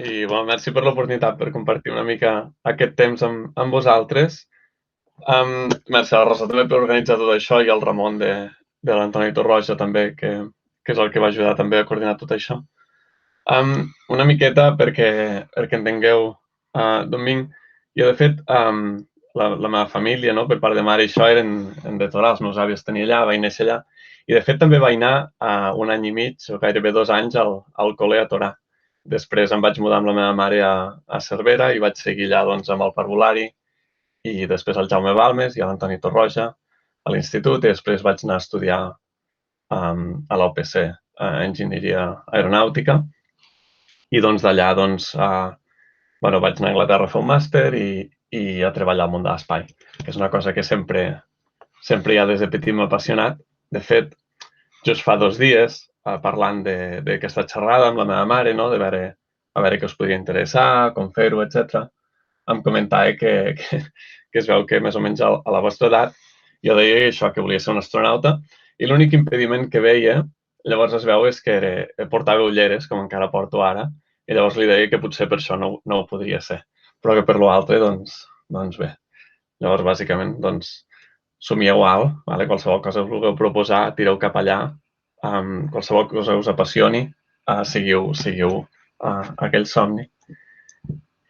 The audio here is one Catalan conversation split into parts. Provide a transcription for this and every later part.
I merci per l'oportunitat per compartir una mica aquest temps amb vosaltres. Merci a la Rosa també per organitzar tot això i al Ramon de l'Antoni Torroja també, que és el que va ajudar també a coordinar tot això. Una miqueta perquè entengueu d'on vinc. Jo, de fet, la meva família, no, per part de mare i això, eren de Torà, els meus avis tenien allà, vaig néixer allà. I, de fet, també vaig anar un any i mig, o gairebé 2 anys, al col·le a Torà. Després em vaig mudar amb la meva mare a Cervera i vaig seguir allà doncs, amb el parvulari i després al Jaume Balmes i a l'Antoni Torroja a l'institut i després vaig anar a estudiar a la UPC, Enginyeria Aeronàutica, i doncs d'allà vaig anar a Anglaterra a fer un màster i a treballar al món de l'espai, que és una cosa que sempre ja des de petit m'ha apassionat. De fet, just fa 2 dies, parlant d'aquesta xerrada amb la meva mare, no? De a veure què us podria interessar, com fer-ho, etc. Em comentava que es veu que més o menys a la vostra edat jo deia això, que volia ser un astronauta, i l'únic impediment que veia, llavors es veu, és que portava ulleres, com encara porto ara, i llavors li deia que potser per això no ho podria ser. Però que per l'altre, doncs bé. Llavors, bàsicament, somieu alt, vale? Qualsevol cosa us vulgueu proposar, tireu cap allà, qualsevol cosa us apassioni, seguiu aquell somni.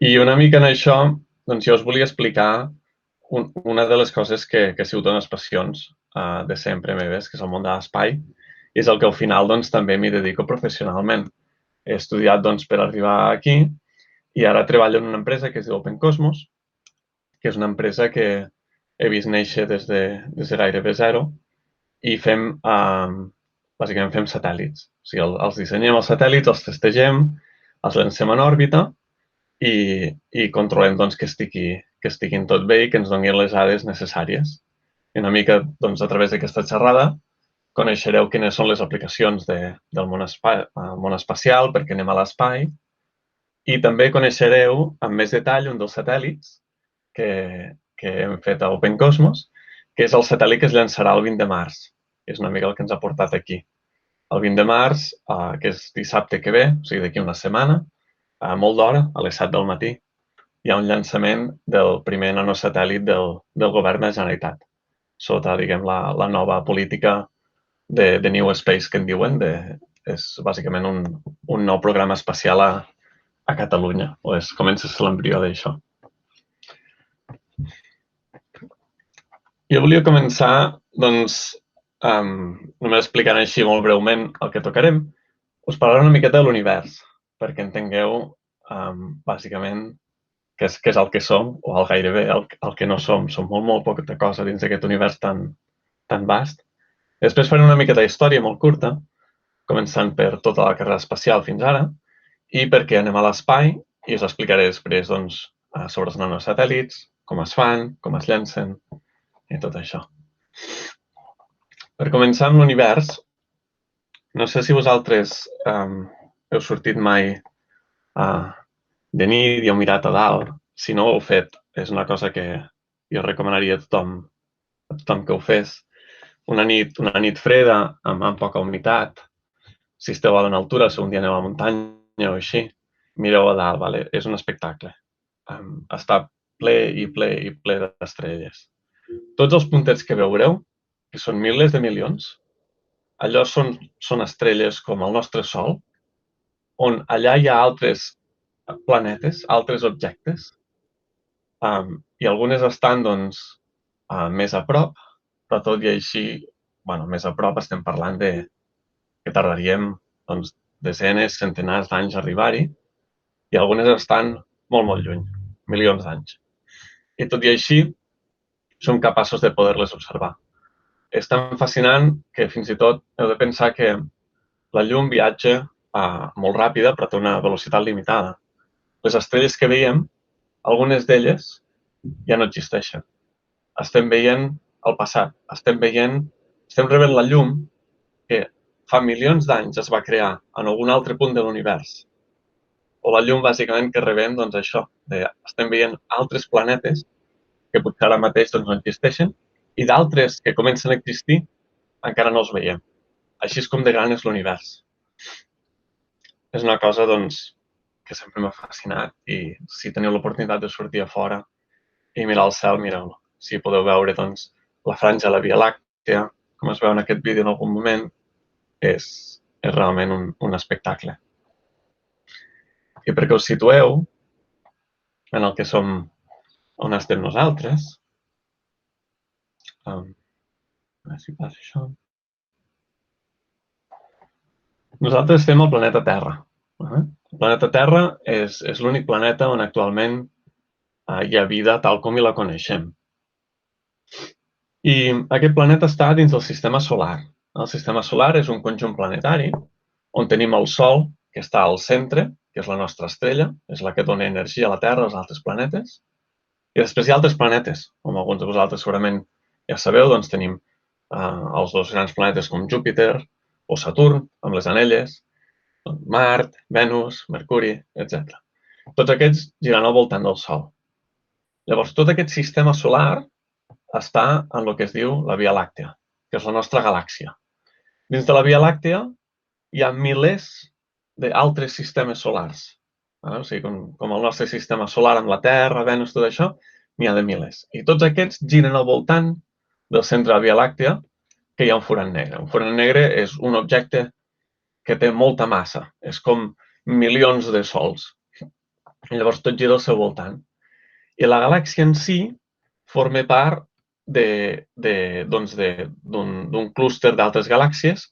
I una mica en això, doncs jo us volia explicar una de les coses que ha sigut unes passions de sempre meves, que és el món de l'espai, i és el que al final doncs, també m'hi dedico professionalment. He estudiat doncs, per arribar aquí i ara treballo en una empresa que es diu Open Cosmos, que és una empresa que he vist néixer des de gairebé zero i bàsicament fem satèl·lits. O sigui, els dissenyem els satèl·lits, els testegem, els lancem en òrbita i controlem doncs, que estiguin tot bé i que ens donin les dades necessàries. I una mica doncs, a través d'aquesta xerrada coneixereu quines són les aplicacions del món espacial, perquè anem a l'espai, i també coneixereu amb més detall un dels satèl·lits que hem fet a Open Cosmos, que és el satèl·lit que es llançarà el 20 de març. És una mica el que ens ha portat aquí. El 20 de març, que és dissabte que ve, o sigui, d'aquí una setmana, a molt d'hora, a les 7 del matí, hi ha un llançament del primer nanosatèl·lit del govern de la Generalitat, sota, diguem, la nova política de New Space, que en diuen. És bàsicament un nou programa espacial a Catalunya, o comença a ser l'embrió d'això. Jo volia començar, doncs, només explicant així molt breument el que tocarem. Us parlaré una miqueta de l'univers, perquè entengueu, bàsicament, què és el que som, o el gairebé el que no som. Som molt poca cosa dins d'aquest univers tan vast. Després faré una miqueta d'història molt curta, començant per tota la carrera espacial fins ara, i per què anem a l'espai, i us explicaré després doncs, sobre els nanosatèl·lits, com es fan, com es llancen, i tot això. Per començar amb l'univers, no sé si vosaltres heu sortit mai de nit i heu mirat a dalt. Si no ho heu fet, és una cosa que jo recomanaria a tothom que ho fes. Una nit freda, amb poca humitat. Si esteu a una altura, si un dia aneu a la muntanya o així, mireu a dalt, vale? És un espectacle. Està ple d'estrelles. Tots els puntets que veureu, que són milers de milions, allò són estrelles com el nostre Sol, on allà hi ha altres planetes, altres objectes, i algunes estan doncs, més a prop, però tot i així, més a prop estem parlant que tardaríem doncs, desenes, centenars d'anys a arribar-hi, i algunes estan molt lluny, milions d'anys. I tot i així, som capaços de poder-les observar. És tan fascinant que fins i tot heu de pensar que la llum viatja molt ràpida, però té una velocitat limitada. Les estrelles que veiem, algunes d'elles ja no existeixen. Estem veient el passat, estem rebent la llum que fa milions d'anys es va crear en algun altre punt de l'univers. O la llum, bàsicament, que rebem, doncs això, estem veient altres planetes que potser ara mateix doncs, no existeixen, i d'altres que comencen a existir encara no els veiem. Així és com de gran és l'univers. És una cosa, doncs, que sempre m'ha fascinat i si teniu l'oportunitat de sortir a fora i mirar el cel, mireu-lo. Si podeu veure doncs, la franja de la Via Làctea, com es veu en aquest vídeo en algun moment, és realment un espectacle. I perquè us situeu en el que som, on estem nosaltres, a veure si passa això. Nosaltres estem al planeta Terra. El planeta Terra és l'únic planeta on actualment hi ha vida tal com hi la coneixem. I aquest planeta està dins del sistema solar. El sistema solar és un conjunt planetari on tenim el Sol, que està al centre, que és la nostra estrella, és la que dona energia a la Terra als altres planetes. I després hi ha altres planetes, com alguns de vosaltres segurament ja sabeu, doncs tenim els dos grans planetes com Júpiter o Saturn, amb les anelles, Mart, Venus, Mercuri, etc. Tots aquests giren al voltant del Sol. Llavors, tot aquest sistema solar està en el que es diu la Via Làctea, que és la nostra galàxia. Dins de la Via Làctea hi ha milers d'altres sistemes solars. O sigui, com el nostre sistema solar amb la Terra, Venus, tot això, n'hi ha de milers. I tots aquests giren al voltant del centre de la Via Làctea, que hi ha un forat negre. Un forat negre és un objecte que té molta massa. És com milions de sols. I llavors tot gira al seu voltant. I la galàxia en si forma part d'un clúster d'altres galàxies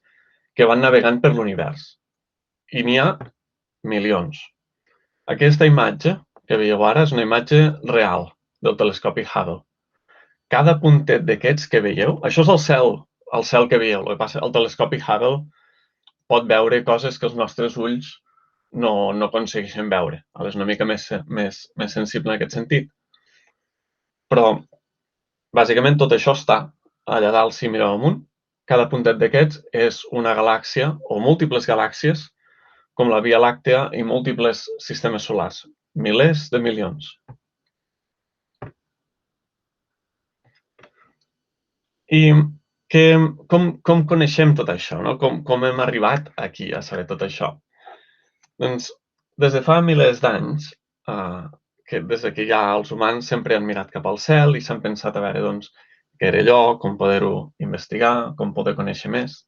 que van navegant per l'univers. I n'hi ha milions. Aquesta imatge que veieu ara és una imatge real del telescopi Hubble. Cada puntet d'aquests que veieu, això és el cel que veieu. El que passa, el telescopi Hubble pot veure coses que els nostres ulls no aconsegueixen veure. És una mica més sensible en aquest sentit. Però, bàsicament, tot això està allà dalt, si mireu amunt. Cada puntet d'aquests és una galàxia o múltiples galàxies com la Via Làctea i múltiples sistemes solars. Milers de milions. I com coneixem tot això? Com hem arribat aquí a saber tot això? Doncs des de fa milers d'anys, des que ja els humans sempre han mirat cap al cel i s'han pensat a veure què era allò, com poder-ho investigar, com poder conèixer més.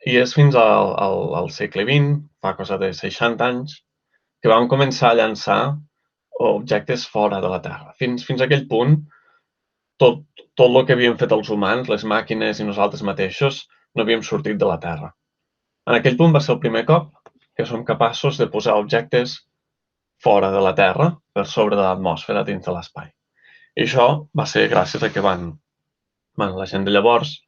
I és fins al segle XX, fa cosa de 60 anys, que vam començar a llançar objectes fora de la Terra. Fins a aquell punt, tot el que havíem fet els humans, les màquines i nosaltres mateixos, no havíem sortit de la Terra. En aquell punt va ser el primer cop que som capaços de posar objectes fora de la Terra, per sobre de l'atmosfera, dins de l'espai. I això va ser gràcies a que la gent de llavors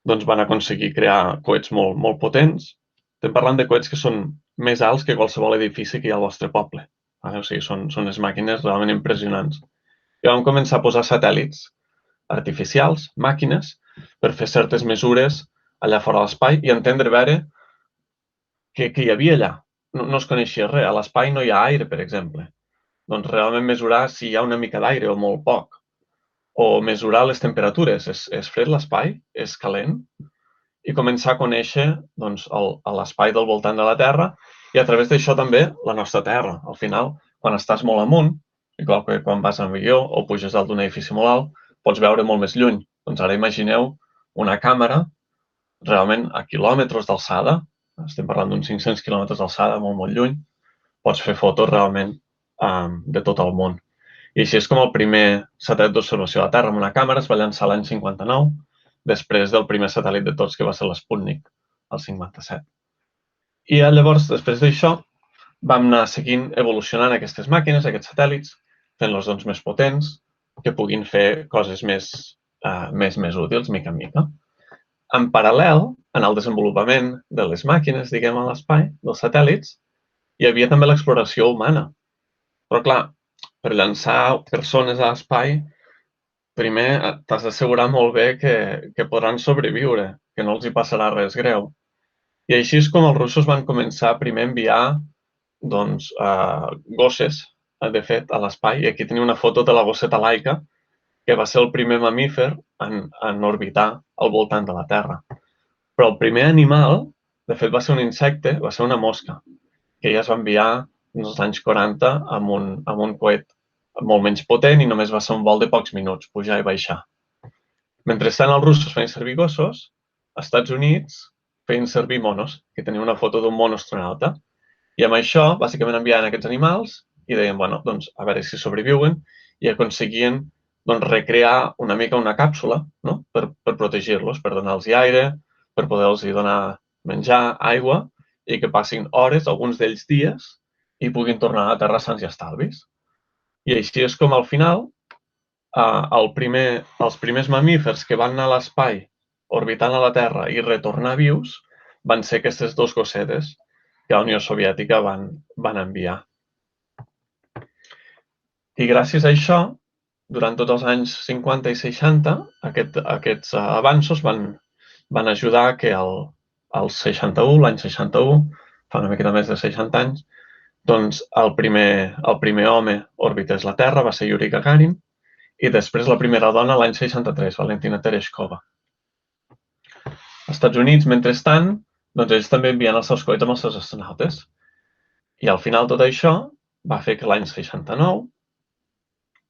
van aconseguir crear coets molt potents. Estem parlant de coets que són més alts que qualsevol edifici que hi ha al vostre poble. O sigui, són unes màquines realment impressionants. I vam començar a posar satèl·lits artificials, màquines, per fer certes mesures allà fora de l'espai i entendre veure què hi havia allà. No es coneixia res. A l'espai no hi ha aire, per exemple. Doncs realment mesurar si hi ha una mica d'aire o molt poc. O mesurar les temperatures. És fred l'espai? És calent? I començar a conèixer l'espai del voltant de la Terra i a través d'això també la nostra Terra. Al final, quan estàs molt amunt, igual que quan vas en avió o puges dalt d'un edifici molt alt, pots veure molt més lluny. Doncs ara imagineu una càmera realment a quilòmetres d'alçada, estem parlant d'uns 500 quilòmetres d'alçada, molt lluny, pots fer fotos realment de tot el món. I així és com el primer satèl·lit d'observació de la Terra amb una càmera es va llançar l'any 59, després del primer satèl·lit de tots, que va ser l'Sputnik, el 57. I llavors, després d'això, vam anar seguint evolucionant aquestes màquines, aquests satèl·lits, fent-los més potents, que puguin fer coses més útils, mica en mica. En paral·lel, en el desenvolupament de les màquines, diguem, a l'espai, dels satèl·lits, hi havia també l'exploració humana. Però, clar, per llançar persones a l'espai, primer t'has d'assegurar molt bé que podran sobreviure, que no els hi passarà res greu. I així és com els russos van començar primer a enviar gosses, de fet, a l'espai. I aquí teniu una foto de la gosseta Laika, que va ser el primer mamífer en orbitar al voltant de la Terra. Però el primer animal, de fet, va ser un insecte, va ser una mosca, que ja es va enviar als anys 40 amb un coet molt menys potent i només va ser un vol de pocs minuts, pujar i baixar. Mentrestant, els russos feien servir gossos, als Estats Units feien servir monos, que tenia una foto d'un mono astronauta. I amb això, bàsicament, enviaven aquests animals i deien, bueno, doncs, a veure si sobreviuen i aconseguien doncs, recrear una mica una càpsula, no? per protegir-los, per donar-los aire, per poder-los donar menjar, aigua, i que passin hores, alguns d'ells dies, i puguin tornar a la Terra sants i estalvis. I així és com al final els primers mamífers que van anar a l'espai orbitant a la Terra i retornar vius van ser aquestes dos gossetes que la Unió Soviètica van enviar. I gràcies a això, durant tots els anys 50 i 60, aquests avanços van ajudar que l'any 61, fa una miqueta més de 60 anys, doncs el primer home orbités la Terra va ser Yuri Gagarin i després la primera dona l'any 63, Valentina Tereshkova. Als Estats Units, mentrestant, doncs ells també envien els seus coets amb els seus astronautes. I al final tot això va fer que l'any 69,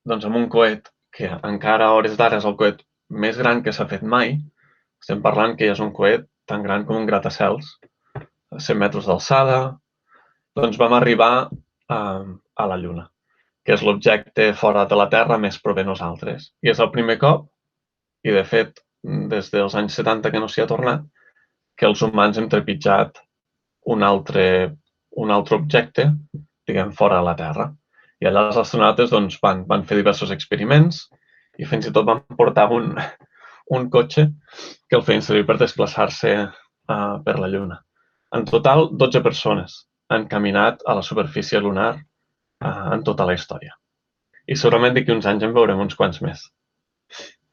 doncs amb un coet que encara a hores d'ara és el coet més gran que s'ha fet mai, estem parlant que ja és un coet tan gran com un gratacels, 100 metres d'alçada, doncs vam arribar a la Lluna, que és l'objecte fora de la Terra més proper a nosaltres. I és el primer cop, i de fet, des dels anys 70 que no s'hi ha tornat, que els humans hem trepitjat un altre objecte, diguem, fora de la Terra. I allà els astronautes doncs, van fer diversos experiments i fins i tot van portar un cotxe que el feien servir per desplaçar-se per la Lluna. En total, 12 persones han caminat a la superfície lunar en tota la història. I segurament d'aquí uns anys en veurem uns quants més.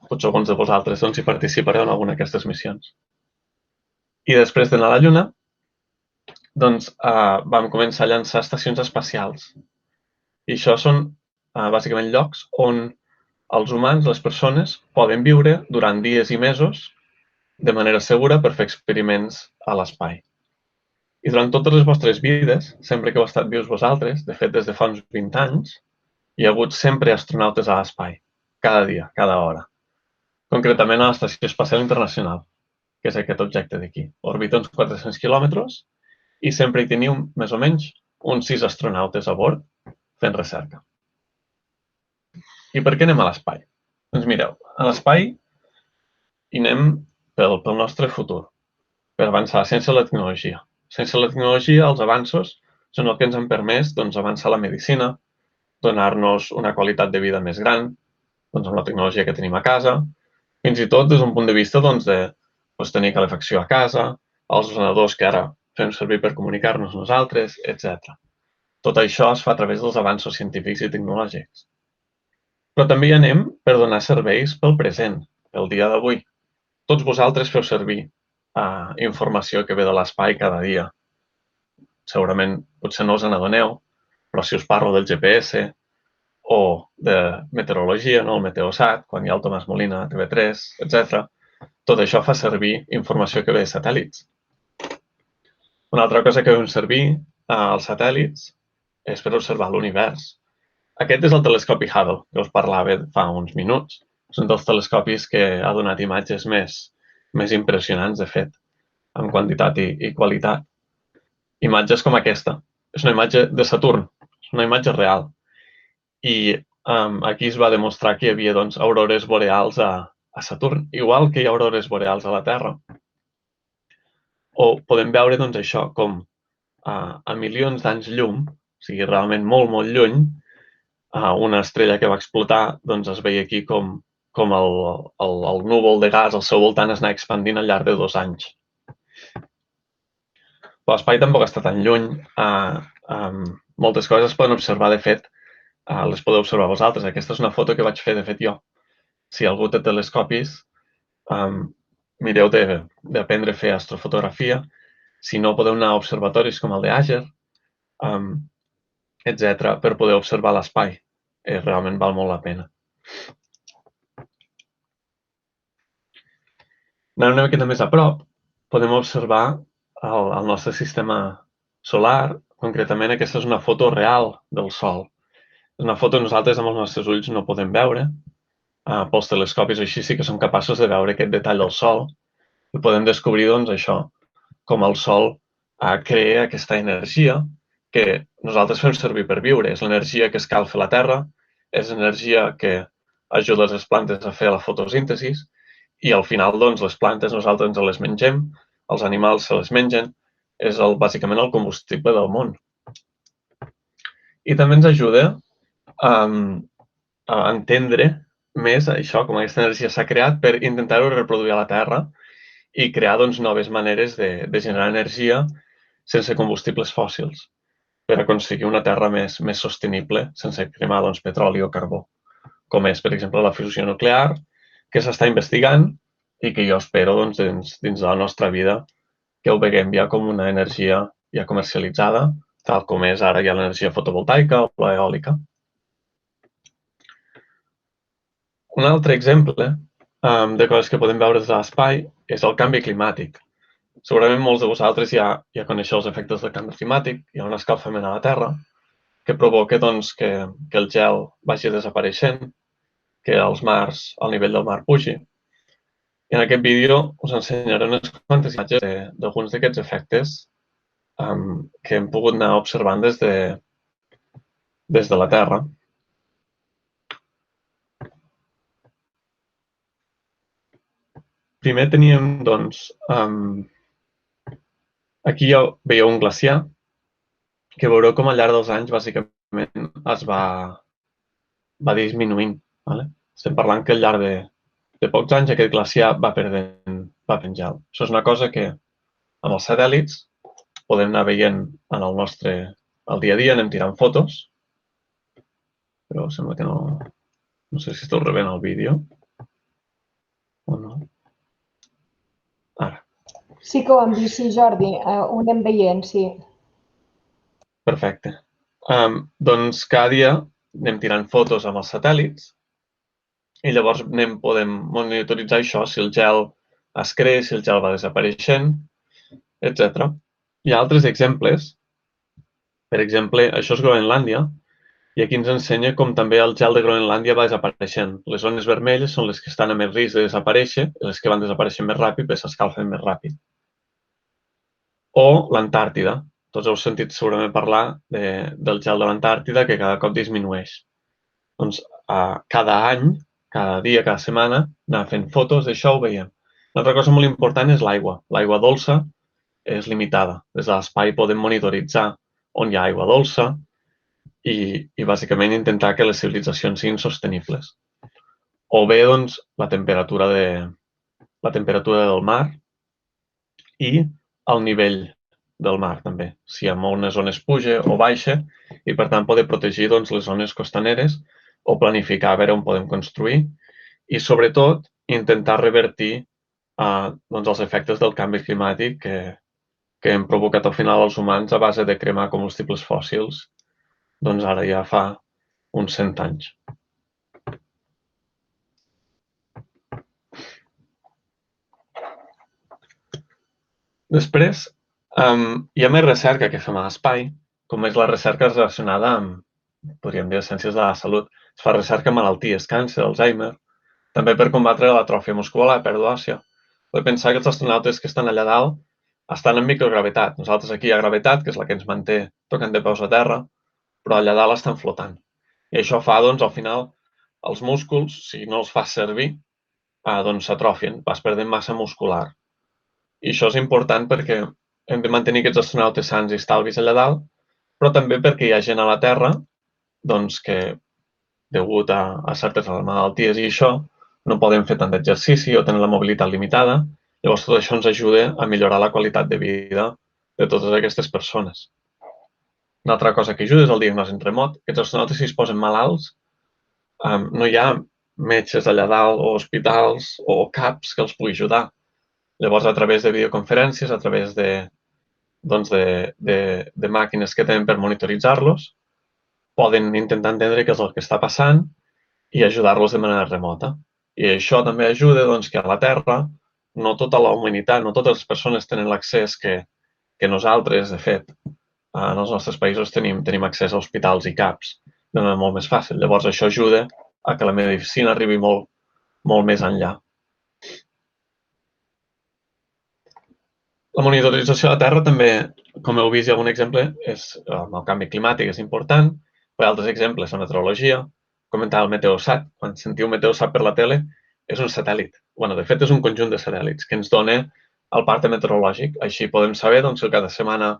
Potser alguns de vosaltres doncs, hi participareu en alguna d'aquestes missions. I després d'anar a la Lluna, doncs, vam començar a llançar estacions espacials. I això són bàsicament llocs on els humans, les persones, poden viure durant dies i mesos de manera segura per fer experiments a l'espai. I durant totes les vostres vides, sempre que heu estat vius vosaltres, de fet des de fa uns 20 anys, hi ha hagut sempre astronautes a l'espai, cada dia, cada hora. Concretament a l'Estació Espacial Internacional, que és aquest objecte d'aquí. Orbita uns 400 quilòmetres i sempre hi teniu més o menys uns 6 astronautes a bord fent recerca. I per què anem a l'espai? Doncs mireu, a l'espai hi anem pel nostre futur, per avançar la ciència i la tecnologia. Sense la tecnologia, els avanços són el que ens han permès avançar la medicina, donar-nos una qualitat de vida més gran, amb la tecnologia que tenim a casa, fins i tot des d'un punt de vista de tenir calefacció a casa, els ordenadors que ara fem servir per comunicar-nos nosaltres, etc. Tot això es fa a través dels avanços científics i tecnològics. Però també hi anem per donar serveis pel present, pel dia d'avui. Tots vosaltres feu servir informació que ve de l'espai cada dia. Segurament potser no us n'adoneu, però si us parlo del GPS o de meteorologia, el Meteosat, quan hi ha el Tomàs Molina a TV3, etc., tot això fa servir informació que ve de satèl·lits. Una altra cosa que fem servir als satèl·lits és per observar l'univers. Aquest és el telescopi Hubble, que us parlava fa uns minuts. És un dels telescopis que ha donat imatges més impressionants, de fet, en quantitat i qualitat. Imatges com aquesta. És una imatge de Saturn, és una imatge real. I aquí es va demostrar que hi havia aurores boreals a Saturn, igual que hi ha aurores boreals a la Terra. O podem veure això, com a milions d'anys llum, o sigui, realment molt, molt lluny, una estrella que va explotar es veia aquí com el núvol de gas al seu voltant es anava expandint al llarg de 2 anys. L'espai tampoc està tan lluny. Moltes coses es poden observar, de fet, les podeu observar vosaltres. Aquesta és una foto que vaig fer, de fet, jo. Si algú té telescopis, mireu d'aprendre a fer astrofotografia. Si no, podeu anar a observatoris com el d'Àger, etc., per poder observar l'espai. Realment val molt la pena. Anant una miqueta més a prop, podem observar el nostre sistema solar, concretament aquesta és una foto real del Sol. És una foto que nosaltres amb els nostres ulls no podem veure. Pels telescopis així sí que som capaços de veure aquest detall del Sol i podem descobrir, doncs, això, com el Sol crea aquesta energia que nosaltres fem servir per viure. És l'energia que escalfa la Terra, és l'energia que ajuda les plantes a fer la fotosíntesi i al final, doncs, les plantes nosaltres ens les mengem, els animals se les mengen, és bàsicament el combustible del món. I també ens ajuda a entendre més això, com aquesta energia s'ha creat per intentar-ho reproduir a la Terra i crear doncs, noves maneres de generar energia sense combustibles fòssils per aconseguir una Terra més sostenible sense cremar doncs, petroli o carbó, com és, per exemple, la fusió nuclear, que s'està investigant i que jo espero doncs, dins de la nostra vida que ho veiem ja com una energia ja comercialitzada, tal com és ara ja l'energia fotovoltaica o l'eòlica. Un altre exemple de coses que podem veure des de l'espai és el canvi climàtic. Segurament molts de vosaltres ja coneixeu els efectes del canvi climàtic. Hi ha un escalfament a la Terra que provoca doncs, que el gel vagi desapareixent, que el nivell del mar pugi. I en aquest vídeo us ensenyaré unes quantes imatges d'alguns d'aquests efectes que hem pogut anar observant des de la Terra. Primer teníem, doncs, aquí ja veieu un glaciar que veureu com al llarg dels anys, bàsicament, es va disminuint. Vale? Estem parlant que al llarg de pocs anys aquest glaciar va perdent gel. Això és una cosa que amb els satèl·lits podem anar veient en el nostre al dia a dia, anem tirant fotos, però sembla que no sé si esteu rebent el vídeo o no. Ara. Sí que ho hem vist, sí, Jordi, ho anem veient, sí. Perfecte. Doncs cada dia anem tirant fotos amb els satèl·lits i llavors podem monitoritzar això, si el gel es creix, si el gel va desapareixent, etc. Hi ha altres exemples. Per exemple, això és Groenlàndia i aquí ens ensenya com també el gel de Groenlàndia va desapareixent. Les zones vermelles són les que estan a més risc de desaparèixer i les que van desapareixent més ràpid perquè s'escalfen més ràpid. O l'Antàrtida. Tots heu sentit segurament parlar del gel de l'Antàrtida que cada cop disminueix. Doncs cada any, cada dia, cada setmana, anar fent fotos d'això ho veiem. Una altra cosa molt important és l'aigua. L'aigua dolça és limitada. Des de l'espai podem monitoritzar on hi ha aigua dolça i bàsicament intentar que les civilitzacions siguin sostenibles. O bé, doncs, la temperatura del mar i el nivell del mar, també. Si en unes zones puja o baixa i, per tant, poder protegir doncs, les zones costaneres o planificar a veure on podem construir i, sobretot, intentar revertir doncs, els efectes del canvi climàtic que hem provocat al final els humans a base de cremar combustibles fòssils, doncs ara ja fa uns 100 anys. Després, hi ha més recerca que fem a l'espai, com és la recerca relacionada amb, podríem dir, ciències de la salut. Es fa recerca en malalties, càncer, Alzheimer, també per combatre l'atròfia muscular, pèrdua òssia. Podem pensar que els astronautes que estan allà dalt estan en microgravetat. Nosaltres aquí hi ha gravetat, que és la que ens manté tocant de peus a terra, però allà dalt estan flotant. I això fa, doncs, al final, els músculs, si no els fas servir, doncs s'atrofien, vas perdent massa muscular. I això és important perquè hem de mantenir aquests astronautes sants i estalvis allà dalt, però també perquè hi ha gent a la Terra doncs, que, degut a certes malalties i això, no poden fer tant d'exercici o tenen la mobilitat limitada. Llavors, tot això ens ajuda a millorar la qualitat de vida de totes aquestes persones. Una altra cosa que ajuda és el diagnòstic en remot. Aquests astronautes, si es posen malalts, no hi ha metges allà dalt o hospitals o CAPs que els pugui ajudar. Llavors, a través de videoconferències, a través de màquines que tenen per monitoritzar-los, poden intentar entendre què és el que està passant i ajudar-los de manera remota. I això també ajuda doncs, que a la Terra no tota la humanitat, no totes les persones tenen l'accés que nosaltres, de fet, en els nostres països tenim accés a hospitals i CAPs de manera molt més fàcil. Llavors, això ajuda a que la medicina arribi molt, molt més enllà. La monitorització de la Terra també, com heu vist, hi ha un exemple, és el canvi climàtic és important, però altres exemples són meteorologia. Comentava el Meteosat, quan sentiu Meteosat per la tele, és un satèl·lit. De fet, és un conjunt de satèl·lits que ens dona el parte meteorològic. Així podem saber si cada setmana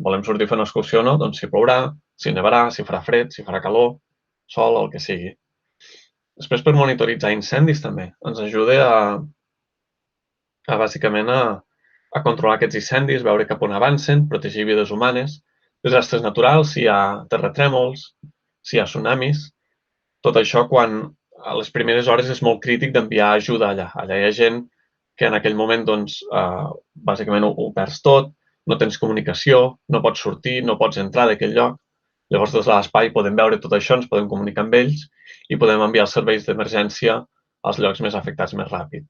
volem sortir a fer una excursió o no, si plourà, si nevarà, si farà fred, si farà calor, sol, el que sigui. Després, per monitoritzar incendis també, ens ajuda bàsicament a controlar aquests incendis, veure cap on avancen, protegir vides humanes, desastres naturals, si hi ha terratrèmols, si hi ha tsunamis. Tot això quan a les primeres hores és molt crític d'enviar ajuda allà. Allà hi ha gent que en aquell moment, bàsicament ho perds tot, no tens comunicació, no pots sortir, no pots entrar d'aquell lloc. Llavors, des de l'espai podem veure tot això, ens podem comunicar amb ells i podem enviar els serveis d'emergència als llocs més afectats més ràpid.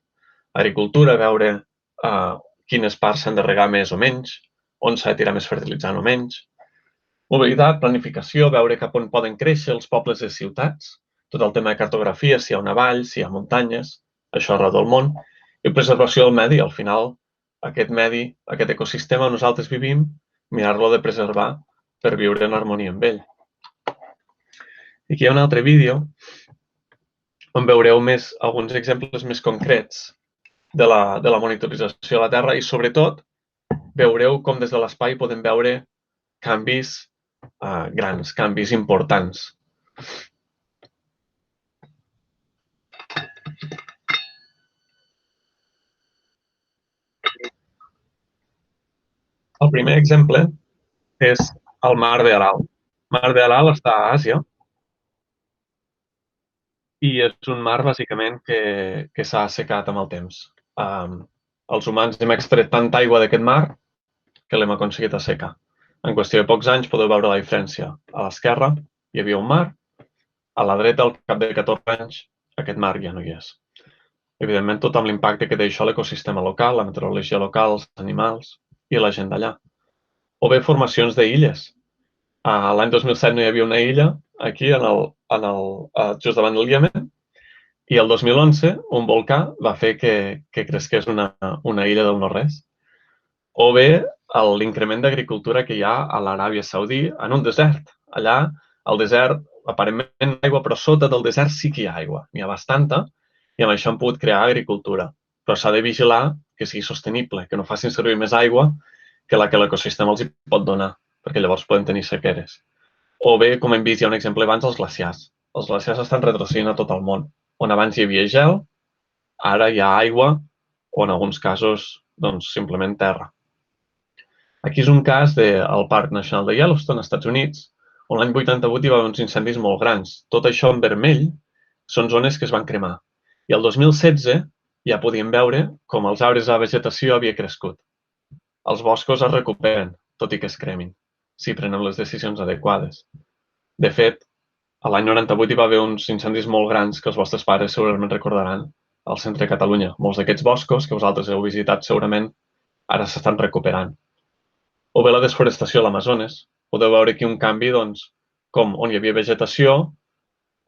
Agricultura, veure quines parts s'han de regar més o menys, on s'ha de tirar més fertilitzant o menys. Mobilitat, planificació, veure cap on poden créixer els pobles i ciutats, tot el tema de cartografia, si hi ha una vall, si hi ha muntanyes, això arreu del món, i preservació del medi, al final, aquest medi, aquest ecosistema on nosaltres vivim, mirar-lo de preservar per viure en harmonia amb ell. I aquí hi ha un altre vídeo on veureu alguns exemples més concrets de la monitorització de la Terra i, sobretot, veureu com des de l'espai podem veure canvis grans, canvis importants. El primer exemple és el mar de Aral. El mar de Aral està a Àsia i és un mar, bàsicament, que s'ha assecat amb el temps. Els humans hem extret tanta aigua d'aquest mar que l'hem aconseguit assecar. En qüestió de pocs anys podeu veure la diferència. A l'esquerra hi havia un mar, a la dreta, al cap de 14 anys, aquest mar ja no hi és. Evidentment, tot amb l'impacte que té això a l'ecosistema local, la meteorologia local, els animals i la gent d'allà. O bé formacions d'illes. L'any 2007 no hi havia una illa aquí, just davant del Iemen, i el 2011 un volcà va fer que cresqués una illa del no-res. O bé l'increment d'agricultura que hi ha a l'Aràbia Saudí en un desert. Allà, al desert, aparentment hi ha aigua, però sota del desert sí que hi ha aigua. N'hi ha bastanta i amb això han pogut crear agricultura. Però s'ha de vigilar que sigui sostenible, que no facin servir més aigua que la que l'ecosistema els hi pot donar, perquè llavors poden tenir sequeres. O bé, com hem vist, hi ha un exemple abans, els glaciars. Els glaciars estan retrocedint a tot el món. On abans hi havia gel, ara hi ha aigua o, en alguns casos, simplement terra. Aquí és un cas del Parc Nacional de Yellowstone, als Estats Units, on l'any 88 hi va haver uns incendis molt grans. Tot això en vermell són zones que es van cremar. I el 2016 ja podíem veure com els arbres de la vegetació havia crescut. Els boscos es recuperen, tot i que es cremin, si prenen les decisions adequades. De fet, a l'any 98 hi va haver uns incendis molt grans que els vostres pares segurament recordaran al centre de Catalunya. Molts d'aquests boscos que vosaltres heu visitat segurament ara s'estan recuperant. O bé la desforestació a l'Amazones. Podeu veure aquí un canvi, com on hi havia vegetació,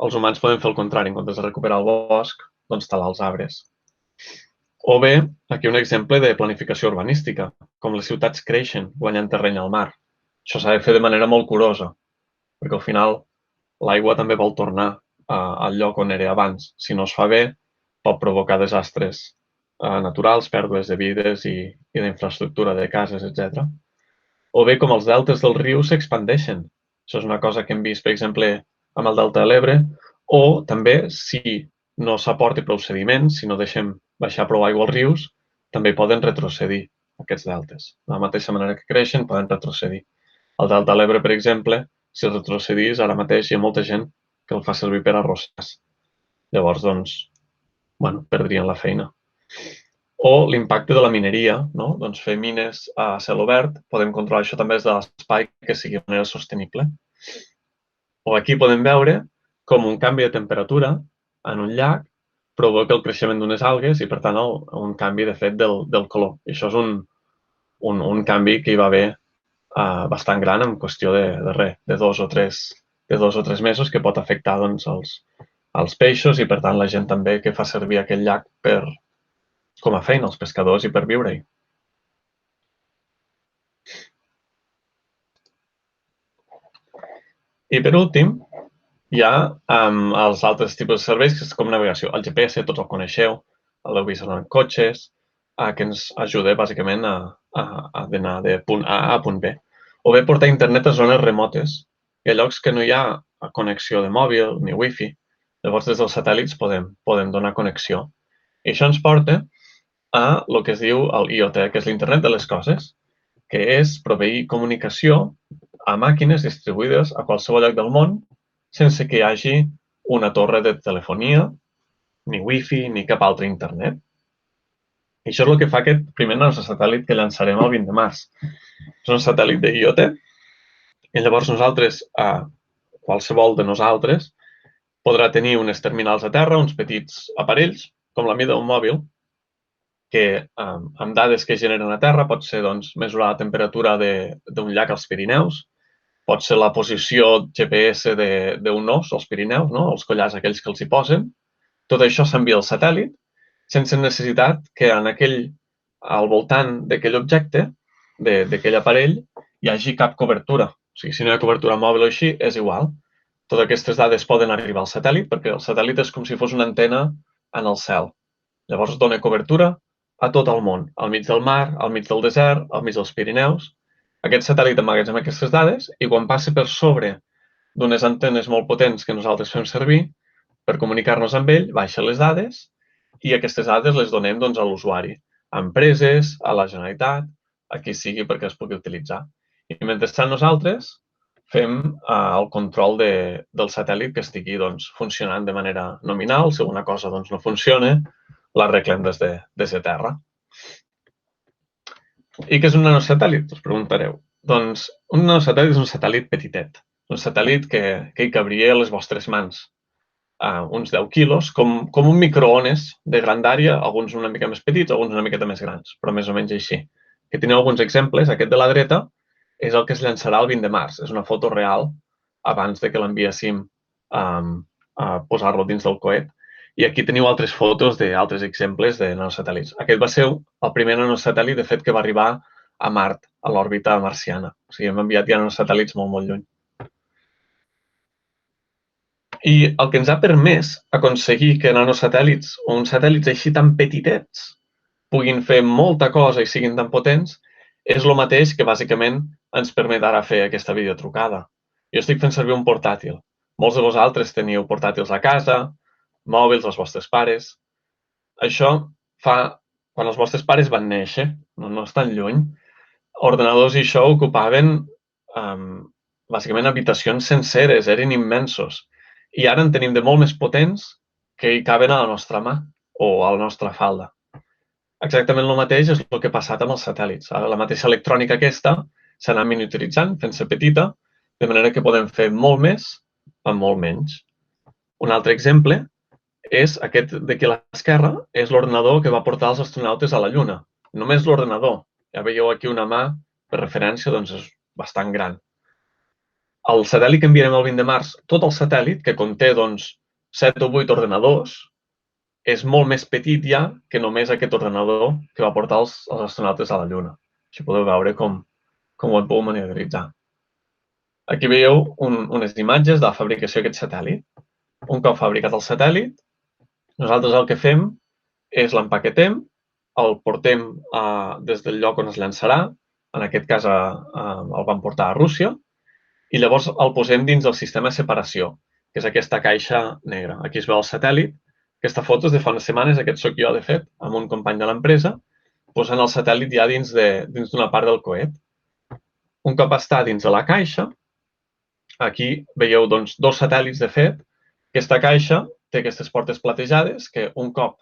els humans poden fer el contrari. En comptes de recuperar el bosc, talar els arbres. O bé, aquí un exemple de planificació urbanística, com les ciutats creixen guanyant terreny al mar. Això s'ha de fer de manera molt curosa, perquè al final l'aigua també vol tornar al lloc on era abans. Si no es fa bé, pot provocar desastres naturals, pèrdues de vides i d'infraestructura de cases, etc. O bé, com els deltes dels rius s'expandeixen. Això és una cosa que hem vist, per exemple, amb el delta de l'Ebre, o també si no s'aporta prou sediment, si no deixem baixar prou aigua als rius, també poden retrocedir aquests deltes. De la mateixa manera que creixen, poden retrocedir. El delta de l'Ebre, per exemple, si retrocedís, ara mateix hi ha molta gent que el fa servir per arrossars. Llavors, perdrien la feina. O l'impacte de la mineria, fer mines a cel obert, podem controlar això també des de l'espai que sigui de manera sostenible. O aquí podem veure com un canvi de temperatura en un llac provoca el creixement d'unes algues i, per tant, un canvi de fet del color. I això és un canvi que hi va haver bastant gran en qüestió de 2 o 3 mesos que pot afectar doncs, els peixos i, per tant, la gent també que fa servir aquell llac com a feina, els pescadors i per viure-hi. I per últim, hi ha els altres tipus de serveis, que és com navegació. El GPS, tots el coneixeu, l'heu vist en cotxes, que ens ajuda bàsicament a anar de punt A a punt B. O bé portar internet a zones remotes. Hi ha llocs que no hi ha connexió de mòbil ni wifi. Llavors, des dels satèl·lits podem donar connexió. I això ens porta a el que es diu l'IoT, que és l'internet de les coses, que és proveir comunicació a màquines distribuïdes a qualsevol lloc del món sense que hi hagi una torre de telefonia, ni wifi, ni cap altre internet. I això és el que fa aquest primer nanosatèl·lit que llançarem el 20 de març. És un satèl·lit de IoT i llavors nosaltres, qualsevol de nosaltres, podrà tenir unes terminals a terra, uns petits aparells, com la mida d'un mòbil, que amb dades que generen a terra pot ser doncs, mesurar la temperatura d'un llac als Pirineus, pot ser la posició GPS d'un os als Pirineus, no? Els collars aquells que els hi posen. Tot això s'envia al satèl·lit sense necessitat que al voltant d'aquell objecte, d'aquell aparell, hi hagi cap cobertura. O sigui, si no hi ha cobertura mòbil o així, és igual. Totes aquestes dades poden arribar al satèl·lit perquè el satèl·lit és com si fos una antena en el cel. Llavors dona cobertura a tot el món, al mig del mar, al mig del desert, al mig dels Pirineus. Aquest satèl·lit emmagatzema aquestes dades i quan passa per sobre d'unes antenes molt potents que nosaltres fem servir per comunicar-nos amb ell, baixa les dades i aquestes dades les donem doncs, a l'usuari, a empreses, a la Generalitat, a qui sigui perquè es pugui utilitzar. I mentrestant nosaltres fem el control del satèl·lit que estigui doncs, funcionant de manera nominal. Si alguna cosa doncs, no funciona, l'arreglem des de terra. I què és un nanosatèl·lit? Us preguntareu. Doncs un nanosatèl·lit és un satèl·lit petitet, un satèl·lit que hi cabria a les vostres mans, uns 10 quilos, com un microones de grandària, alguns una mica més petits, alguns una miqueta més grans, però més o menys així. Que teniu alguns exemples. Aquest de la dreta és el que es llançarà el 20 de març. És una foto real abans de que l'enviéssim a posar-lo dins del coet. I aquí teniu altres fotos d'altres exemples de nanosatèl·lits. Aquest va ser el primer nanosatèl·lit, de fet, que va arribar a Mart, a l'òrbita marciana. O sigui, hem enviat ja nanosatèl·lits molt, molt lluny. I el que ens ha permès aconseguir que nanosatèl·lits o uns satèl·lits així tan petitets puguin fer molta cosa i siguin tan potents és el mateix que bàsicament ens permet ara fer aquesta videotrucada. Jo estic fent servir un portàtil. Molts de vosaltres teniu portàtils a casa, mòbils, els vostres pares. Això fa quan els vostres pares van néixer, no és tan lluny, ordenadors i això ocupaven bàsicament habitacions senceres, eren immensos. I ara en tenim de molt més potents que hi caben a la nostra mà o a la nostra falda. Exactament el mateix és el que ha passat amb els satèl·lits. Ara la mateixa electrònica aquesta s'ha anat miniaturitzant, fent-se petita, de manera que podem fer molt més amb molt menys. Un altre exemple és aquest d'aquí a l'esquerra, és l'ordenador que va portar els astronautes a la Lluna. Només l'ordenador. Ja veieu aquí una mà, per referència, doncs és bastant gran. El satèl·lit que enviarem el 20 de març, tot el satèl·lit, que conté doncs, 7 o 8 ordenadors, és molt més petit ja que només aquest ordenador que va portar els astronautes a la Lluna. Així podeu veure com ho hem pogut miniaturitzar. Aquí veieu unes imatges de la fabricació d'aquest satèl·lit. Un cop fabricat el satèl·lit, nosaltres el que fem és l'empaquetem, el portem des del lloc on es llançarà, en aquest cas el vam portar a Rússia, i llavors el posem dins del sistema de separació, que és aquesta caixa negra. Aquí es veu el satèl·lit. Aquesta foto és de fa unes setmanes, aquest soc jo, de fet, amb un company de l'empresa, posant el satèl·lit ja dins d'una part del coet. Un cop està dins de la caixa, aquí veieu doncs, 2 satèl·lits, de fet. Aquesta caixa té aquestes portes platejades que un cop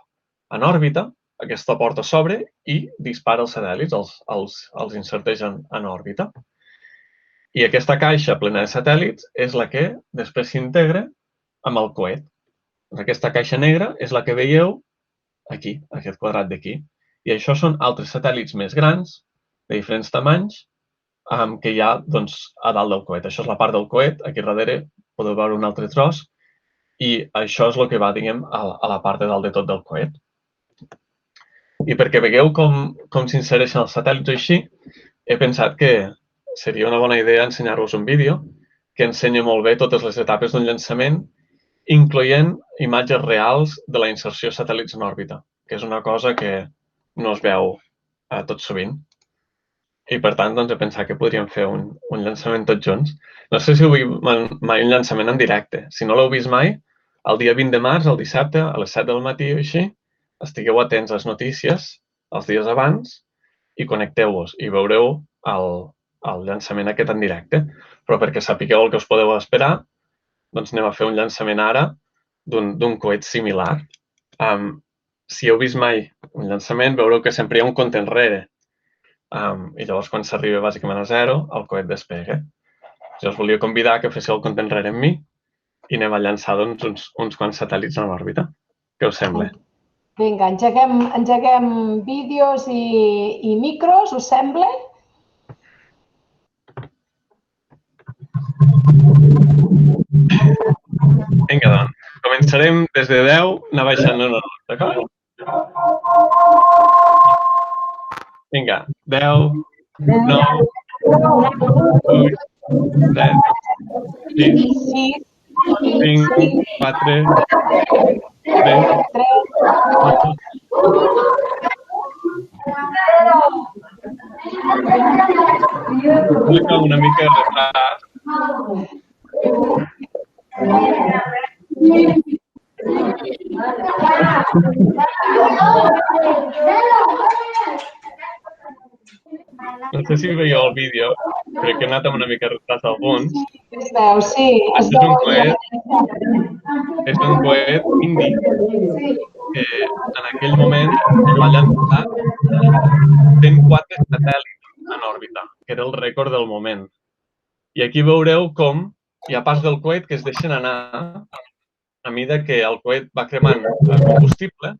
en òrbita, aquesta porta s'obre i dispara els satèl·lits, els inserteix en òrbita. I aquesta caixa plena de satèl·lits és la que després s'integra amb el coet. Aquesta caixa negra és la que veieu aquí, aquest quadrat d'aquí. I això són altres satèl·lits més grans, de diferents tamanys, que hi ha a dalt del coet. Això és la part del coet, aquí darrere podeu veure un altre tros, i això és el que va, diguem, a la part de dalt de tot del coet. I perquè veieu com s'insereixen els satèl·lits així, he pensat que seria una bona idea ensenyar-vos un vídeo que ensenya molt bé totes les etapes d'un llançament, incloent imatges reals de la inserció de satèl·lits en òrbita, que és una cosa que no es veu tot sovint. I, per tant, he pensat que podríem fer un llançament tots junts. No sé si heu vist mai un llançament en directe. Si no l'heu vist mai, el dia 20 de març, el dissabte, a les 7 del matí o així, estigueu atents a les notícies els dies abans i connecteu-vos i veureu el llançament aquest en directe. Però perquè sapigueu el que us podeu esperar, doncs anem a fer un llançament ara d'un coet similar. Si heu vist mai un llançament, veureu que sempre hi ha un compte enrere. I llavors, quan s'arriba bàsicament a 0, el coet despega. Jo us volia convidar que féssiu el compte enrere amb mi i anem a llançar uns quants satèl·lits en òrbita. Què us sembla? Vinga, engeguem vídeos i micros, us sembla? Vinga, doncs. Començarem des de 10, anar baixant en ordre, d'acord? Vinga, 10, 9, 8, 7, 6, 5, 4, 3, 2, una mica de retard. No sé si veieu el vídeo, crec que he anat amb una mica retrat alguns. Es veu, sí. És un coet indi que en aquell moment va llançar 104 satèl·lits en òrbita, que era el rècord del moment. I aquí veureu com hi ha parts del coet que es deixen anar a mesura que el coet va cremant combustible,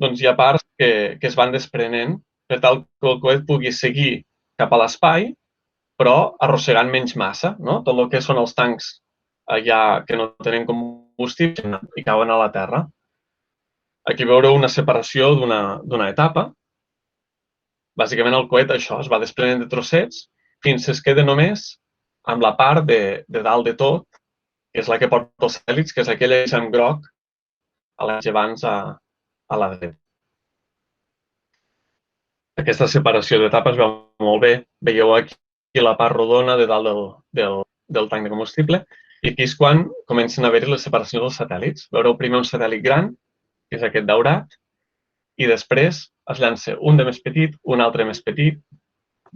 doncs hi ha parts que es van desprenent per tal que el coet pugui seguir cap a l'espai, però arrossegant menys massa, no? Tot el que són els tancs allà que no tenen combustible i cauen a la Terra. Aquí veureu una separació d'una etapa. Bàsicament el coet, això, es va desprenent de trossets fins que es queda només amb la part de dalt de tot, que és la que porta els satèl·lits, que és aquella que és en groc a les abans a la dreta. Aquesta separació d'etapes es veu molt bé. Veieu aquí la part rodona de dalt del tanc de combustible i aquí és quan comencen a haver-hi les separacions dels satèl·lits. Veureu primer un satèl·lit gran, que és aquest daurat, i després es llança un de més petit, un altre més petit.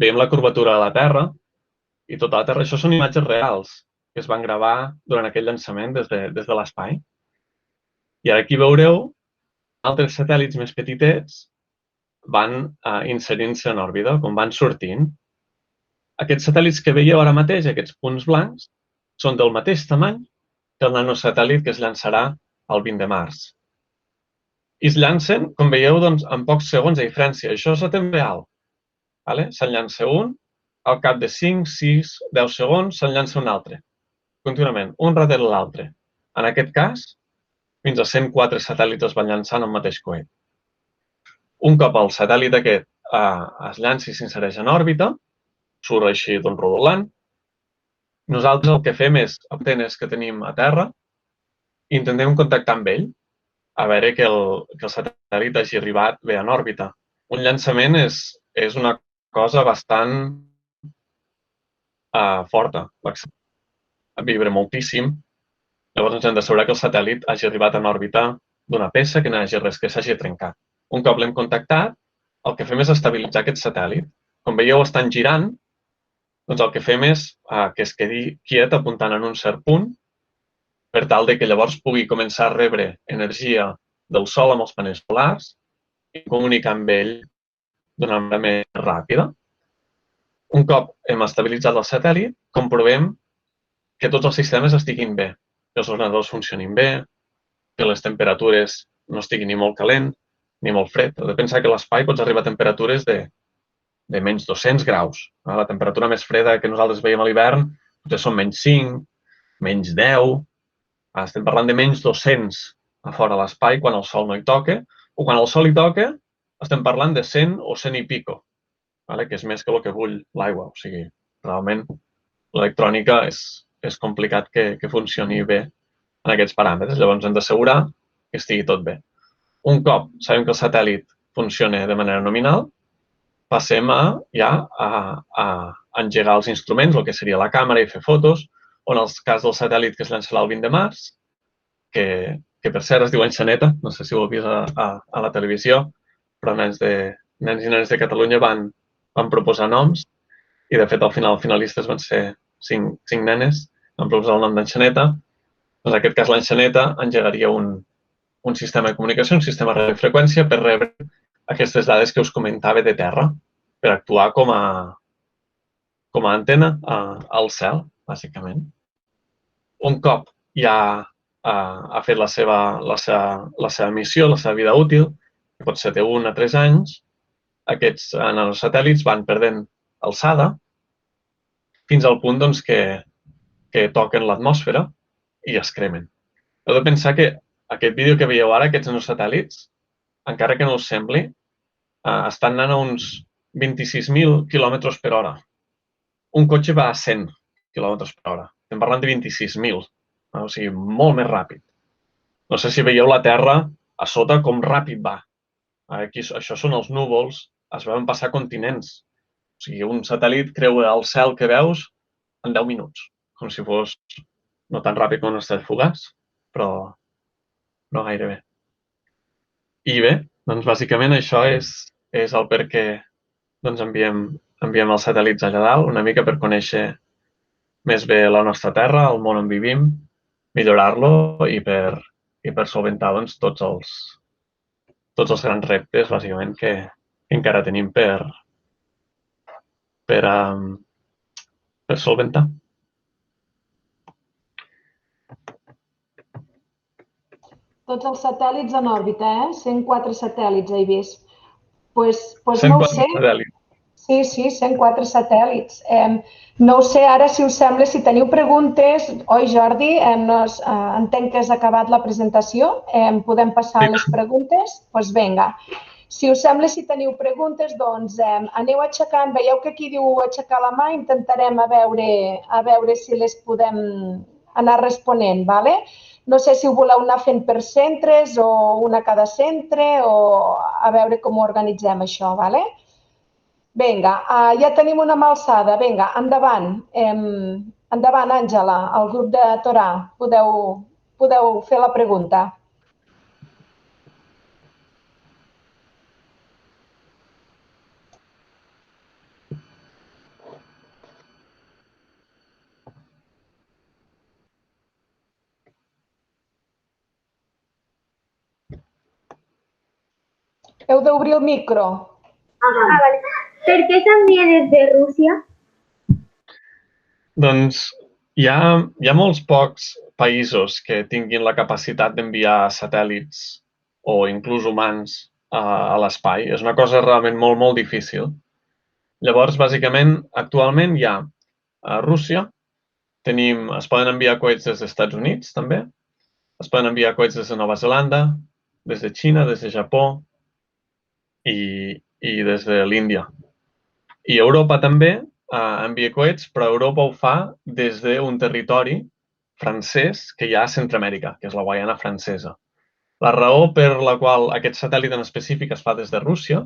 Veiem la curvatura de la Terra i tota la Terra. Això són imatges reals que es van gravar durant aquell llançament des de l'espai. I ara aquí veureu altres satèl·lits més petitets van inserint-se en òrbita, com van sortint. Aquests satèl·lits que veieu ara mateix, aquests punts blancs, són del mateix tamany que el nanosatèl·lit que es llançarà el 20 de març. I es llancen, com veieu, en pocs segons de diferència. Això és a temps real. Se'n llança un, al cap de 5, 6, 10 segons se'n llança un altre. Contínuament, un darrere l'altre. En aquest cas, fins a 104 satèl·lits es van llançar en el mateix coet. Un cop el satèl·lit aquest es llança i s'insereix en òrbita, surt així rodolant, nosaltres el que fem és, obtenes que tenim a terra, i intentem contactar amb ell, a veure que el satèl·lit hagi arribat bé en òrbita. Un llançament és una cosa bastant forta, vibra moltíssim, llavors ens hem d'assegurar que el satèl·lit hagi arribat en òrbita d'una peça, que no hi hagi res que s'hagi trencat. Un cop l'hem contactat, el que fem és estabilitzar aquest satèl·lit. Com veieu, estan girant, doncs el que fem és que es quedi quiet apuntant en un cert punt per tal que llavors pugui començar a rebre energia del Sol amb els panells solars i comunicar amb ell d'una manera més ràpida. Un cop hem estabilitzat el satèl·lit, comprovem que tots els sistemes estiguin bé, que els ordenadors funcionin bé, que les temperatures no estiguin ni molt calent ni molt fred. Heu de pensar que a l'espai pots arribar a temperatures de de menys 200 graus. La temperatura més freda que nosaltres veiem a l'hivern potser són menys 5, menys 10. Estem parlant de menys 200 a fora a l'espai quan el sol no hi toca, o quan el sol hi toca estem parlant de 100 o 100 i pico, que és més que el que bull l'aigua. O sigui, realment l'electrònica és complicat que funcioni bé en aquests paràmetres. Llavors hem d'assegurar que estigui tot bé. Un cop sabem que el satèl·lit funciona de manera nominal, passem ja a engegar els instruments, el que seria la càmera, i fer fotos, o en el cas del satèl·lit que es llançarà el 20 de març, que per cert es diu Enxaneta, no sé si ho heu vist a la televisió, però nens i nenes de Catalunya van proposar noms i, de fet, al final els finalistes van ser 5 nenes, van proposar el nom d'Enxaneta. Doncs, en aquest cas, l'Enxaneta engegaria un sistema de comunicació, un sistema de radiofreqüència per rebre aquestes dades que us comentava de terra, per actuar com a antena al cel, bàsicament. Un cop ja ha fet la seva missió, la seva vida útil, que pot ser de 1 a 3 anys, aquests nanosatèl·lits van perdent alçada fins al punt que toquen l'atmosfera i es cremen. Heu de pensar que aquest vídeo que veieu ara, aquests nanosatèl·lits, encara que no us sembli, estan anant a uns 26.000 km per hora. Un cotxe va a 100 km per hora. Estem parlant de 26.000, o sigui, molt més ràpid. No sé si veieu la Terra a sota com ràpid va. Aquí, això són els núvols, es veuen passar continents. O sigui, un satèl·lit creua el cel que veus en 10 minuts, com si fos no tan ràpid com un estrella fugaç, però no gaire bé. I bé, doncs bàsicament això és el per què enviem els satèl·lits allà dalt, una mica per conèixer més bé la nostra Terra, el món on vivim, millorar-lo i per solventar tots els grans reptes, bàsicament, que encara tenim per solventar. Tots els satèl·lits en òrbita, 104 satèl·lits he vist. Doncs no ho sé. 104 satèl·lits. Sí, 104 satèl·lits. No ho sé, ara, si us sembla, si teniu preguntes... Oi, Jordi? Entenc que has acabat la presentació. Podem passar a les preguntes? Doncs vinga. Si us sembla, si teniu preguntes, doncs aneu aixecant. Veieu que aquí diu aixecar la mà. Intentarem a veure si les podem anar responent, d'acord? No sé si ho voleu anar fent per centres o una a cada centre o a veure com ho organitzem, això, d'acord? Vinga, ja tenim una mà alçada. Vinga, endavant. Endavant, Àngela, el grup de Torà. Podeu fer la pregunta. Heu d'obrir el micro. Vale. Per què s'envia des de Rússia? Doncs hi ha molts pocs països que tinguin la capacitat d'enviar satèl·lits o inclús humans a l'espai. És una cosa realment molt, molt difícil. Llavors, bàsicament, actualment hi ha a Rússia, es poden enviar coets des dels Estats Units, també. Es poden enviar coets des de Nova Zelanda, des de Xina, des de Japó i des de l'Índia. I Europa també envia coets, però Europa ho fa des d'un territori francès que hi ha a Centroamèrica, que és la Guaiana Francesa. La raó per la qual aquest satèl·lit en específic es fa des de Rússia,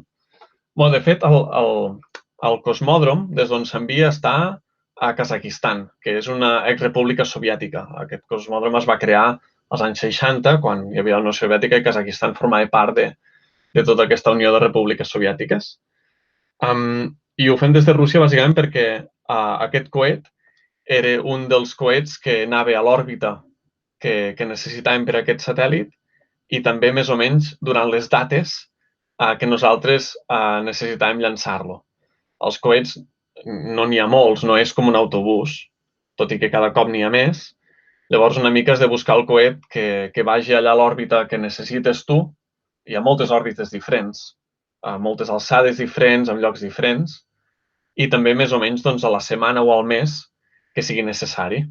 de fet, el cosmòdrom des d'on s'envia està a Kazakhstan, que és una exrepública soviètica. Aquest cosmòdrom es va crear als anys 60, quan hi havia la Unió Soviètica, i Kazakhstan formava part de tota aquesta unió de repúbliques soviètiques. I ho fem des de Rússia, bàsicament, perquè aquest coet era un dels coets que anava a l'òrbita que necessitàvem per a aquest satèl·lit i també, més o menys, durant les dates que nosaltres necessitàvem llançar-lo. Els coets no n'hi ha molts, no és com un autobús, tot i que cada cop n'hi ha més. Llavors, una mica has de buscar el coet que vagi allà a l'òrbita que necessites tu. Hi ha moltes òrbites diferents, moltes alçades diferents, en llocs diferents. i també més o menys a la setmana o al mes que sigui necessari.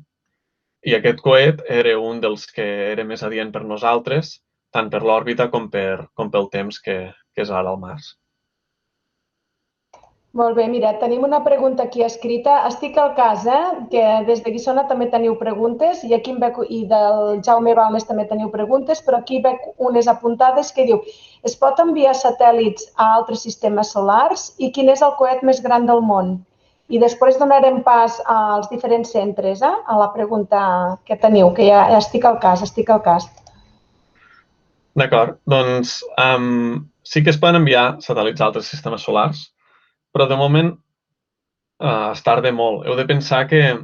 I aquest coet era un dels que era més adient per nosaltres, tant per l'òrbita com pel temps que és ara al març. Molt bé, mira, tenim una pregunta aquí escrita. Estic al cas, que des de Guissona també teniu preguntes i aquí i del Jaume Balmes també teniu preguntes, però aquí veig unes apuntades que diu: es pot enviar satèl·lits a altres sistemes solars i quin és el coet més gran del món? I després donarem pas als diferents centres, a la pregunta que teniu, que ja estic al cas. D'acord, doncs sí que es poden enviar satèl·lits a altres sistemes solars, però de moment es tarda molt. Heu de pensar que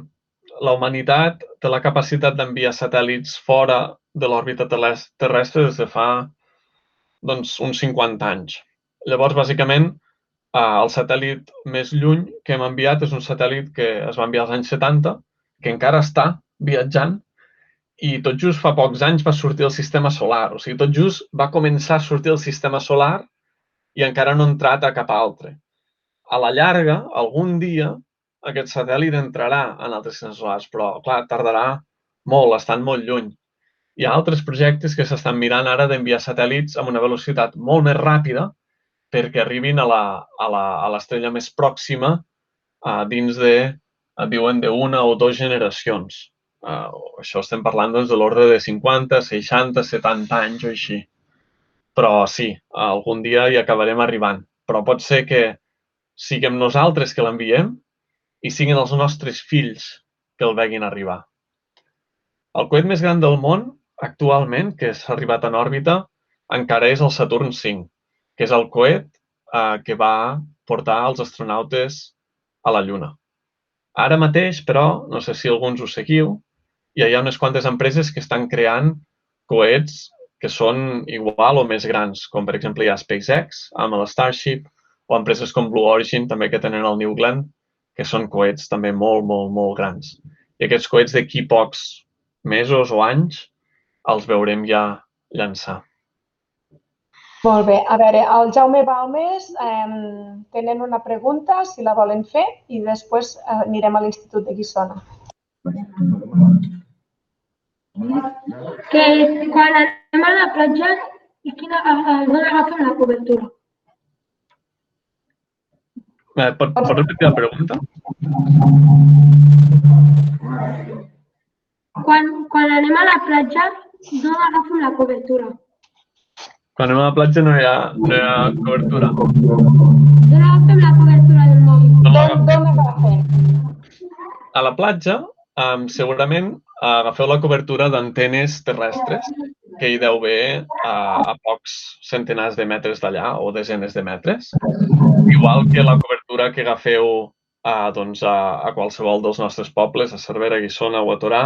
la humanitat té la capacitat d'enviar satèl·lits fora de l'òrbita terrestre des de fa uns 50 anys. Llavors, bàsicament, el satèl·lit més lluny que hem enviat és un satèl·lit que es va enviar als anys 70, que encara està viatjant, i tot just fa pocs anys va sortir el sistema solar. O sigui, tot just va començar a sortir el sistema solar i encara no ha entrat a cap altre. A la llarga, algun dia, aquest satèl·lit entrarà en altres sistemes solars, però, clar, tardarà molt, estan molt lluny. Hi ha altres projectes que s'estan mirant ara d'enviar satèl·lits amb una velocitat molt més ràpida perquè arribin a l'estrella més pròxima dins diuen, d'una o dues generacions. Això estem parlant de l'ordre de 50, 60, 70 anys o així. Però sí, algun dia hi acabarem arribant. Però pot ser que siguem nosaltres que l'enviem i siguin els nostres fills que el veguin arribar. El coet més gran del món, actualment, que s'ha arribat en òrbita, encara és el Saturn V, que és el coet que va portar els astronautes a la Lluna. Ara mateix, però, no sé si alguns ho seguiu, hi ha unes quantes empreses que estan creant coets que són igual o més grans, com per exemple hi ha SpaceX amb el Starship, o empreses com Blue Origin, també que tenen el New Glenn, que són coets també molt, molt, molt grans. I aquests coets d'aquí pocs mesos o anys els veurem ja llançar. Molt bé. A veure, el Jaume Balmes tenen una pregunta, si la volen fer, i després anirem a l'Institut de Guissona. Que quan anem a la platja, d'on agafem la cobertura? Pots repetir la pregunta? Quan anem a la platja, d'on agafem la cobertura? Quan anem a la platja no hi ha cobertura. D'on agafem la cobertura del mòbil? D'on agafem? A la platja, segurament agafeu la cobertura d'antenes terrestres, que hi deu haver a pocs centenars de metres d'allà o desenes de metres. Igual que la cobertura que agafeu a qualsevol dels nostres pobles, a Cervera, a Guissona o a Torà,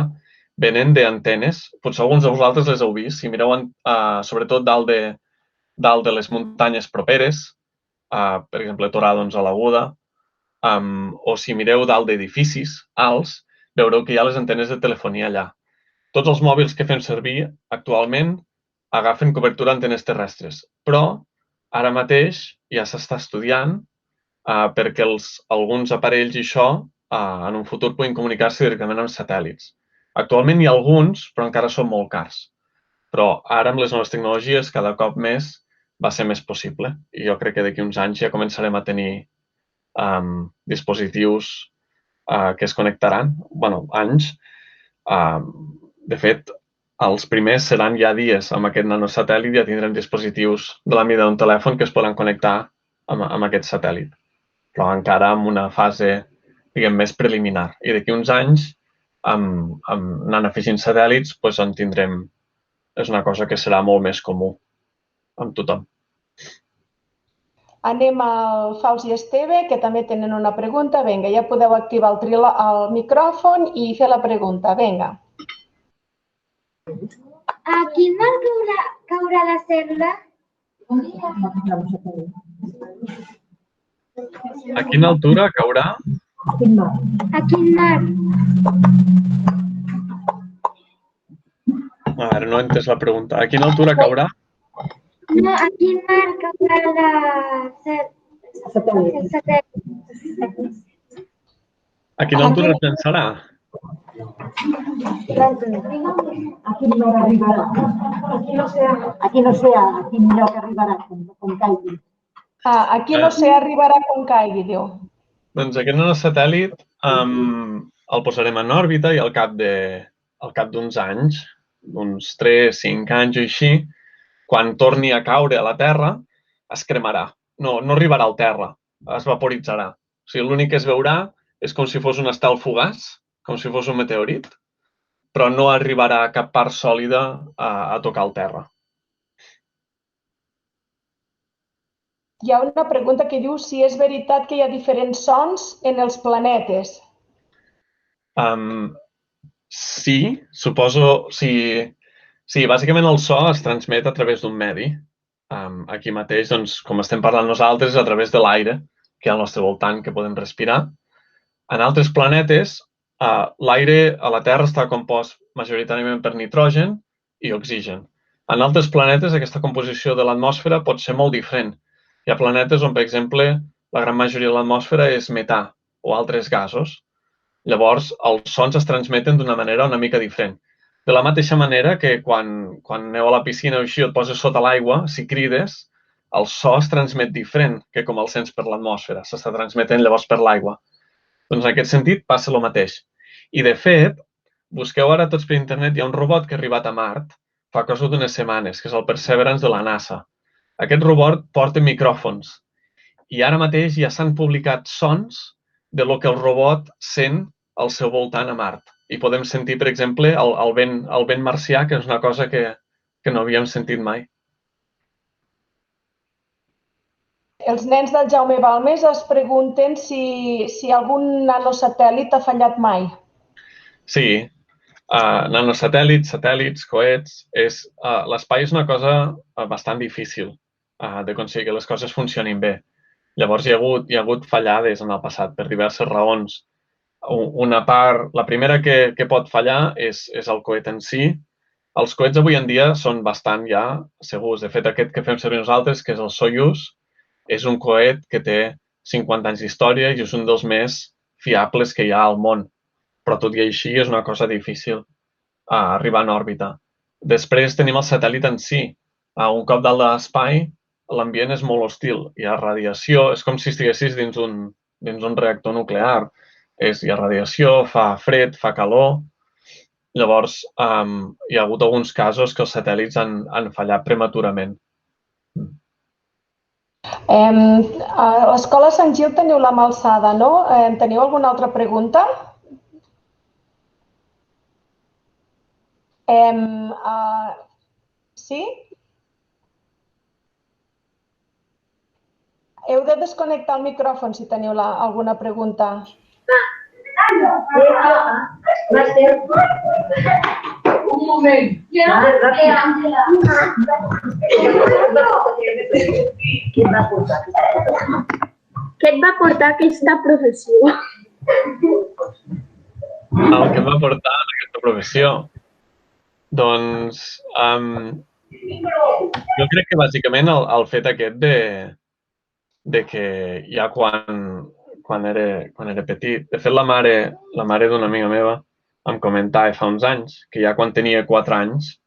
venen d'antenes. Potser alguns de vosaltres les heu vist. Si mireu, sobretot dalt de les muntanyes properes, per exemple, Torà, a l'Aguda, o si mireu dalt d'edificis alts, veureu que hi ha les antenes de telefonia allà. Tots els mòbils que fem servir actualment agafen cobertura d'antenes terrestres, però ara mateix ja s'està estudiant perquè alguns aparells i això en un futur puguin comunicar-se directament amb satèl·lits. Actualment hi ha alguns, però encara són molt cars. Però ara, amb les noves tecnologies, cada cop més va ser més possible. I jo crec que d'aquí uns anys ja començarem a tenir dispositius que es connectaran, anys. De fet, els primers seran ja dies. Amb aquest nanosatèl·lit ja tindrem dispositius de la mida d'un telèfon que es poden connectar amb aquest satèl·lit, però encara en una fase, diguem, més preliminar. I d'aquí uns anys, anant afegint satèl·lits, en tindrem. És una cosa que serà molt més comú amb tothom. Anem al Faust i Esteve, que també tenen una pregunta. Vinga, ja podeu activar el micròfon i fer la pregunta. Vinga. A quin mar caurà la cel·la? A quina altura caurà? A quin mar? A veure, no he entès la pregunta. A quina altura caurà? No, a quin mar caurà el satèl·lit? A quina altura es llançarà? A quin lloc arribarà? A quin lloc arribarà, com caigui. A quin oceà arribarà quan caigui, diu. Doncs aquest nanosatèl·lit el posarem en òrbita i al cap d'uns anys, uns 3-5 anys o així, quan torni a caure a la Terra, es cremarà. No arribarà al terra, es vaporitzarà. O sigui, l'únic que es veurà és com si fos un estel fugaç, com si fos un meteorit, però no arribarà cap part sòlida a tocar el terra. Hi ha una pregunta que diu si és veritat que hi ha diferents sons en els planetes. Sí, suposo... Sí, bàsicament el so es transmet a través d'un medi. Aquí mateix, doncs, com estem parlant nosaltres, a través de l'aire que hi ha al nostre voltant, que podem respirar. En altres planetes, l'aire a la Terra està compost majoritàriament per nitrogen i oxigen. En altres planetes, aquesta composició de l'atmosfera pot ser molt diferent. Hi ha planetes on, per exemple, la gran majoria de l'atmosfera és metà o altres gasos. Llavors, els sons es transmeten d'una manera una mica diferent. De la mateixa manera que quan aneu a la piscina o així et poses sota l'aigua, si crides, el so es transmet diferent que com el sents per l'atmosfera. S'està transmetent llavors per l'aigua. Doncs en aquest sentit passa el mateix. I de fet, busqueu ara tots per internet, hi ha un robot que ha arribat a Mart fa cosa d'unes setmanes, que és el Perseverance de la NASA. Aquest robot porta micròfons i ara mateix ja s'han publicat sons de lo que el robot sent al seu voltant a Mart. I podem sentir, per exemple, el vent marcià, que és una cosa que no havíem sentit mai. Els nens del Jaume Balmes es pregunten si algun nanosatèl·lit ha fallat mai. Sí, nanosatèl·lits, satèl·lits, coets... L'espai és una cosa bastant difícil d'aconseguir que les coses funcionin bé. Llavors hi ha hagut fallades en el passat per diverses raons. Una part, la primera que pot fallar és el coet en si. Els coets avui en dia són bastant ja segurs. De fet, aquest que fem servir nosaltres, que és el Soyuz, és un coet que té 50 anys d'història i és un dels més fiables que hi ha al món. Però tot i així és una cosa difícil arribar en òrbita. Després tenim el satèl·lit en si. Un cop dalt de l'espai, l'ambient és molt hostil. Hi ha radiació, és com si estiguessis dins un reactor nuclear. Hi ha radiació, fa fred, fa calor. Llavors, hi ha hagut alguns casos que els satèl·lits han fallat prematurament. A l'Escola Sant Gil teniu la mà alçada, no? Teniu alguna altra pregunta? Sí? Heu de desconnectar el micròfon si teniu alguna pregunta. Un moment. Què et va portar aquesta professió? El que em va portar a aquesta professió? Doncs jo crec que bàsicament el fet aquest de que ja quan era petit, de fet la mare d'una amiga meva em comentava fa uns anys que ja quan tenia 4 anys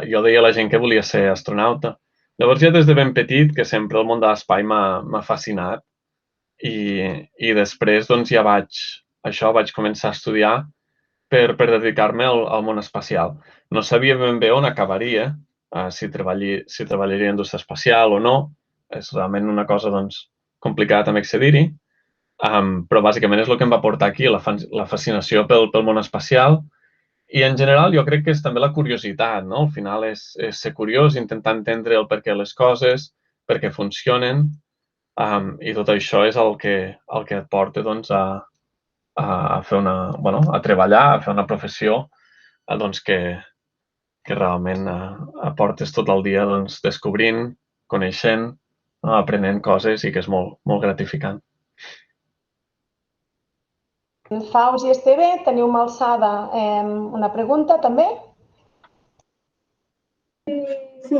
jo deia a la gent que volia ser astronauta. Llavors ja des de ben petit que sempre el món de l'espai m'ha fascinat i després doncs ja vaig començar a estudiar per dedicar-me al món espacial. No sabia ben bé on acabaria, si treballaria en indústria espacial o no. És realment una cosa doncs, complicada també accedir-hi, però bàsicament és el que em va portar aquí, la fascinació pel món espacial i en general jo crec que és també la curiositat, no? Al final és ser curiós, intentar entendre el perquè les coses, per què funcionen i tot això és el que et porta doncs, a fer a treballar, a fer una professió doncs, que realment aportes tot el dia doncs, descobrint, coneixent, aprenent coses i que és molt, molt gratificant. Faus i Esteve, teniu mà alçada una pregunta també? Sí,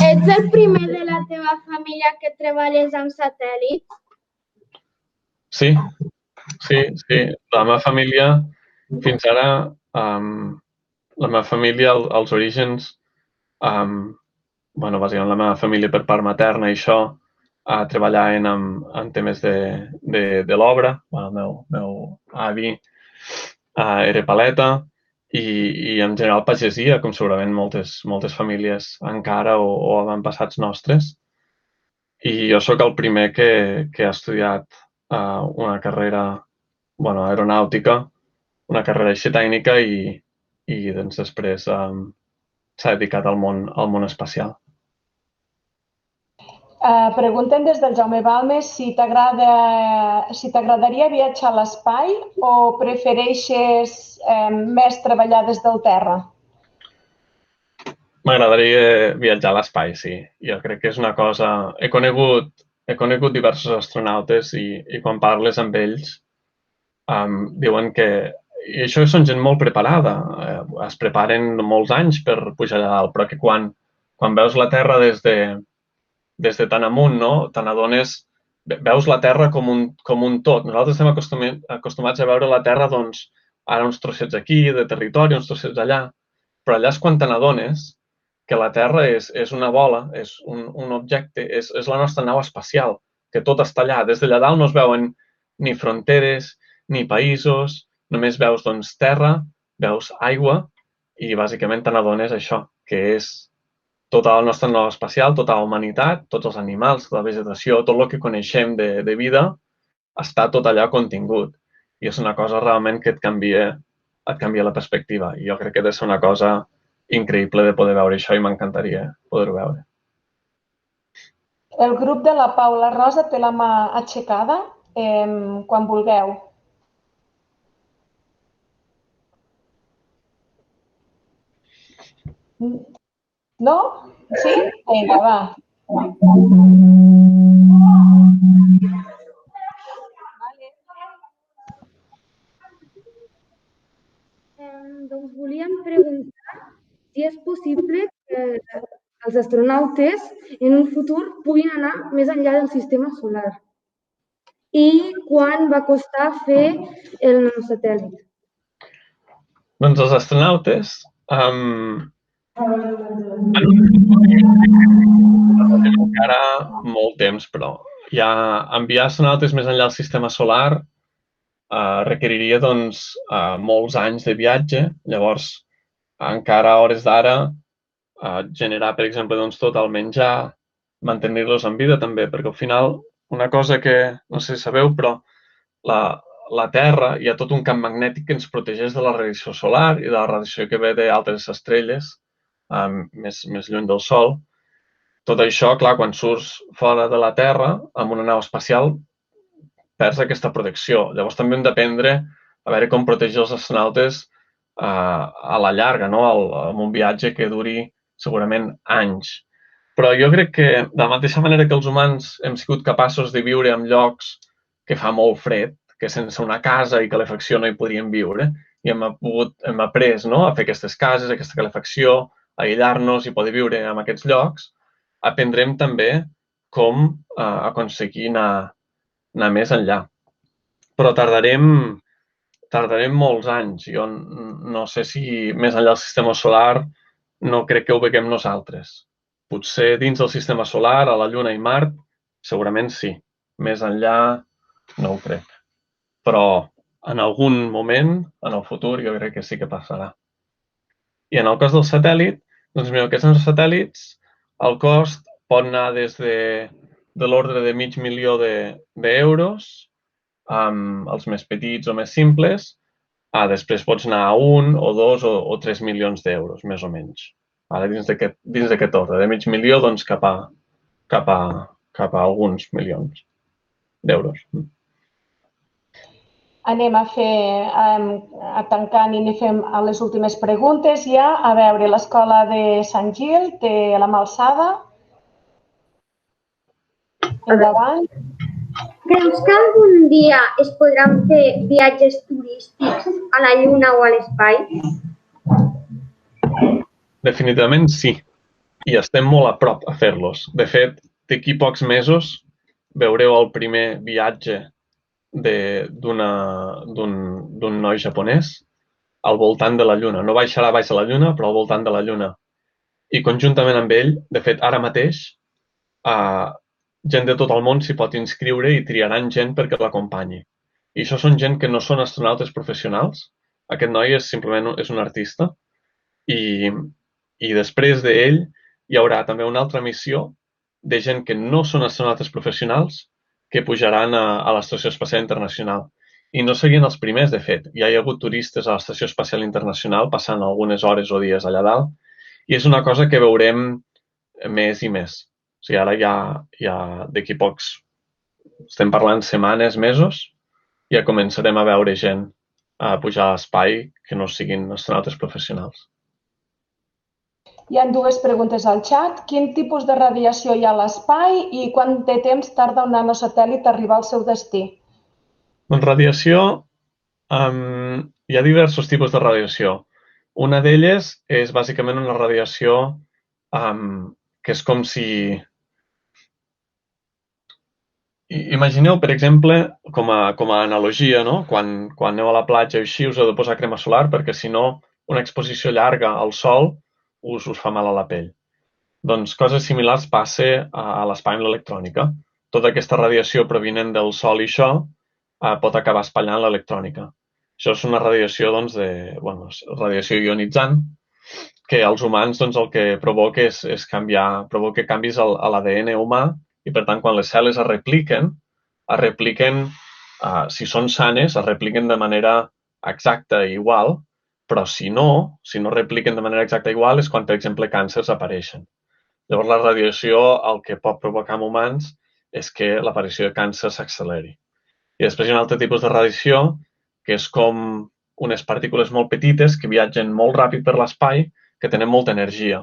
Ets el primer de la teva família que treballes amb satèl·lits? Sí, sí. La meva família, fins ara, la meva família, els orígens, bàsicament la meva família per part materna i això, treballaven en temes de l'obra. El meu avi era paleta i en general pagesia, com segurament moltes famílies encara o avantpassats nostres. I jo sóc el primer que ha estudiat una carrera aeronàutica, una carrera així tècnica i doncs després s'ha dedicat al món espacial. Pregunten des del Jaume Balmes si t'agradaria viatjar a l'espai o prefereixes més treballar des del terra? M'agradaria viatjar a l'espai, sí. Jo crec que és una cosa... He conegut diversos astronautes i quan parles amb ells diuen que... I això són gent molt preparada. Es preparen molts anys per pujar allà dalt, però que quan veus la Terra des de tan amunt, no? Te n'adones... Veus la Terra com un tot. Nosaltres estem acostumats a veure la Terra, doncs, ara uns trossets aquí, de territori, uns trossets allà. Però allà és quan te n'adones que la Terra és una bola, és un objecte, és la nostra nau espacial, que tot està allà. Des d'allà dalt no es veuen ni fronteres, ni països, només veus doncs, terra, veus aigua i bàsicament te n'adones això, que és tota la nostra nau espacial, tota la humanitat, tots els animals, la vegetació, tot el que coneixem de vida, està tot allà contingut. I és una cosa realment que et canvia la perspectiva. I jo crec que ha de ser una cosa increïble de poder veure això i m'encantaria poder-ho veure. El grup de la Paula Rosa té la mà aixecada quan vulgueu. No? Sí? Vinga, va. Doncs volíem preguntar si és possible que els astronautes en un futur puguin anar més enllà del sistema solar. I quant va costar fer el nanosatèl·lit? Doncs els astronautes encara molt temps, però ja enviar astronautes més enllà del sistema solar requeriria doncs, molts anys de viatge. Llavors, encara a hores d'ara, generar, per exemple, doncs, tot el menjar, mantenir-los en vida també, perquè al final una cosa que no sé si sabeu, però la Terra hi ha tot un camp magnètic que ens protegeix de la radiació solar i de la radiació que ve d'altres estrelles més lluny del Sol. Tot això, clar, quan surts fora de la Terra amb una nau espacial, perds aquesta protecció. Llavors també hem d'aprendre a veure com protegir els astronautes a la llarga, no? En un viatge que duri segurament anys. Però jo crec que de la mateixa manera que els humans hem sigut capaços de viure en llocs que fa molt fred, que sense una casa i calefacció no hi podríem viure, i hem après a fer aquestes cases, aquesta calefacció, a aïllar-nos i poder viure en aquests llocs, aprendrem també com aconseguir anar més enllà. Però tardarem molts anys. Jo no sé si més enllà del sistema solar no crec que ho veiem nosaltres. Potser dins del sistema solar, a la Lluna i Mart, segurament sí. Més enllà no ho crec. Però en algun moment, en el futur, jo crec que sí que passarà. I en el cas del satèl·lit, doncs mira, aquests satèl·lits, el cost pot anar des de l'ordre de $500.000 d'euros, els més petits o més simples, després pots anar a 1 o 2 o 3 milions d'euros, més o menys. Dins d'aquest ordre, de $500.000 doncs, cap a alguns milions d'euros. Anem a tancant i fem les últimes preguntes ja. A veure, l'Escola de Sant Gil té la mà alçada. Endavant. Creus que algun dia es podran fer viatges turístics a la Lluna o a l'espai? definitivament sí. I estem molt a prop a fer-los. De fet, d'aquí pocs mesos veureu el primer viatge d'un noi japonès al voltant de la Lluna. No baixarà baix a la Lluna, però al voltant de la Lluna. I conjuntament amb ell, de fet, ara mateix, gent de tot el món s'hi pot inscriure i triaran gent perquè l'acompanyi. I això són gent que no són astronautes professionals. Aquest noi simplement és un artista. I després d'ell hi haurà també una altra missió de gent que no són astronautes professionals que pujaran a l'Estació Espacial Internacional. I no serien els primers, de fet. Ja hi ha hagut turistes a l'Estació Espacial Internacional passant algunes hores o dies allà dalt. I és una cosa que veurem més i més. O sigui, ara ja d'aquí pocs, estem parlant setmanes, mesos, ja començarem a veure gent a pujar a l'espai que no siguin astronautes professionals. Hi ha dues preguntes al xat. Quin tipus de radiació hi ha a l'espai i quant de temps tarda un nanosatèl·lit a arribar al seu destí? Doncs radiació, hi ha diversos tipus de radiació. Una d'elles és bàsicament una radiació que és com si... Imagineu, per exemple, com a analogia, no? Quan aneu a la platja i així us heu de posar crema solar perquè si no una exposició llarga al sol us fa mal a la pell. Doncs coses similars passa a l'espai amb l'electrònica. Tota aquesta radiació provinent del sol i això pot acabar espatllant l'electrònica. Això és una radiació, radiació ionitzant, que als humans el que provoca és provoca canvis a l'ADN humà i, per tant, quan les cel·les es repliquen, si són sanes, es repliquen de manera exacta i igual, però si no repliquen de manera exacta i igual és quan, per exemple, càncers apareixen. Llavors, la radiació el que pot provocar en humans és que l'aparició de càncer s'acceleri. I després hi ha un altre tipus de radiació que és com unes partícules molt petites que viatgen molt ràpid per l'espai, que tenen molta energia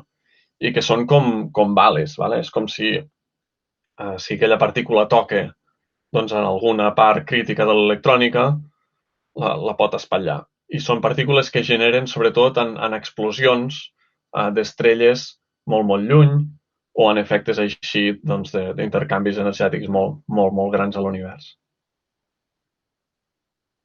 i que són com bales. És com si aquella partícula toca en alguna part crítica de l'electrònica, la pot espatllar. I són partícules que generen sobretot en explosions d'estrelles molt, molt lluny o en efectes així d'intercanvis energètics molt grans a l'univers.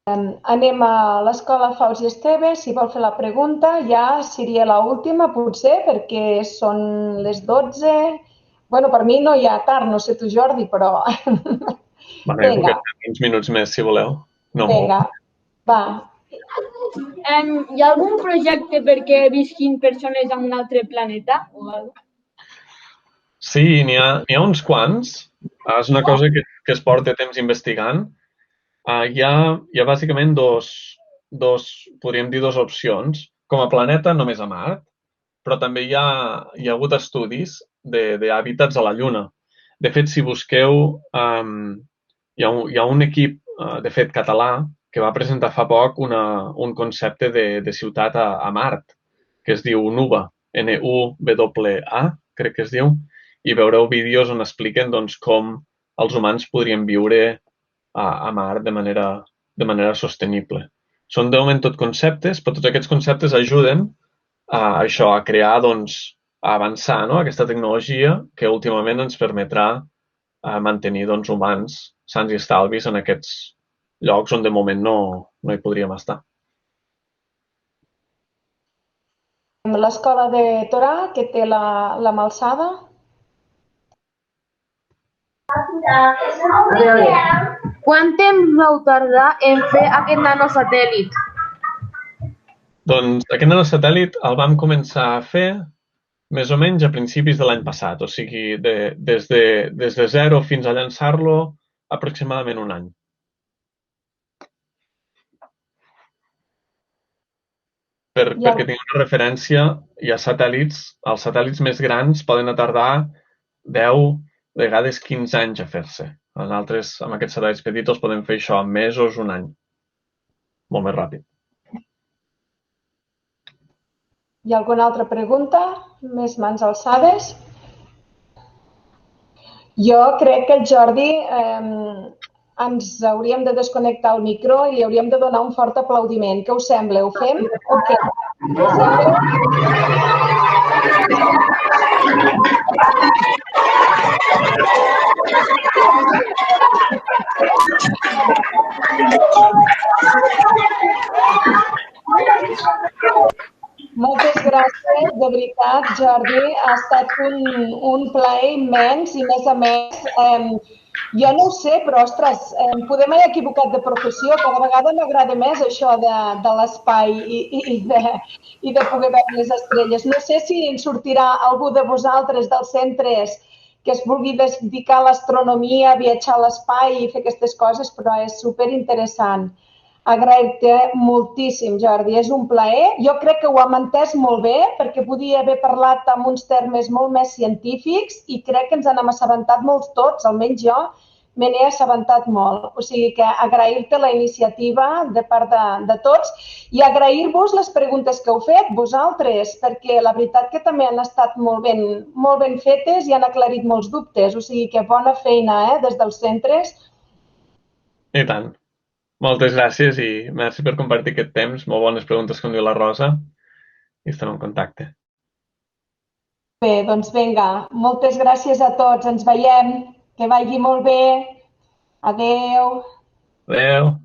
Anem a l'Escola Faus i Esteve. Si vol fer la pregunta, ja seria l'última, potser, perquè són les 12. Bueno, per mi no hi ha tard, no sé tu, Jordi, però... Vinga. Uns minuts més, si voleu. Vinga, va. Hi ha algun projecte perquè visquin persones en un altre planeta? Sí, n'hi ha uns quants. És una cosa que es porta temps investigant. Hi ha bàsicament podríem dir, dues opcions. Com a planeta, només a Mart, però també hi ha hagut estudis d'hàbitats a la Lluna. De fet, si busqueu, hi ha un equip, de fet, català, que va presentar fa poc un concepte de ciutat a Mart, que es diu NUVA, N-U-W-A, crec que es diu, i veureu vídeos on expliquen com els humans podrien viure a Mart de manera sostenible. Són de moment tot conceptes, però tots aquests conceptes ajuden a crear, a avançar aquesta tecnologia que últimament ens permetrà mantenir humans sans i estalvis en aquests llocs on de moment no hi podríem estar. L'Escola de Torà, que té la Malsada. Quant temps vau tardar en fer aquest nanosatèl·lit? Doncs aquest nanosatèl·lit el vam començar a fer més o menys a principis de l'any passat, o sigui, des de zero fins a llançar-lo aproximadament un any. Perquè tinc una referència, hi ha satèl·lits, els satèl·lits més grans poden tardar 10, de vegades 15 anys a fer-se. En altres, amb aquests satèl·lits petits, els podem fer això en mesos, un any. Molt més ràpid. Hi ha alguna altra pregunta? Més mans alçades? Jo crec que el Jordi ens hauríem de desconnectar el micro i li hauríem de donar un fort aplaudiment. Què us sembla? Ho fem o què? Moltes gràcies, de veritat, Jordi. Ha estat un plaer immens i, a més, jo no ho sé, però, ostres, podem haver equivocat de professió. Cada vegada m'agrada més això de l'espai i de poder veure les estrelles. No sé si en sortirà algú de vosaltres dels centres que es vulgui dedicar a l'astronomia, a viatjar a l'espai i fer aquestes coses, però és superinteressant. Agrair-te moltíssim, Jordi. És un plaer. Jo crec que ho hem entès molt bé perquè podia haver parlat amb uns termes molt més científics i crec que ens n'hem assabentat molts tots, almenys jo me n'he assabentat molt. O sigui que agrair-te la iniciativa de part de tots i agrair-vos les preguntes que heu fet vosaltres, perquè la veritat que també han estat molt ben fetes i han aclarit molts dubtes. O sigui que bona feina des dels centres. I tant. Moltes gràcies i merci per compartir aquest temps. Molt bones preguntes, com diu la Rosa. I estem en contacte. Bé, doncs vinga. Moltes gràcies a tots. Ens veiem. Que vagi molt bé. Adéu. Adéu.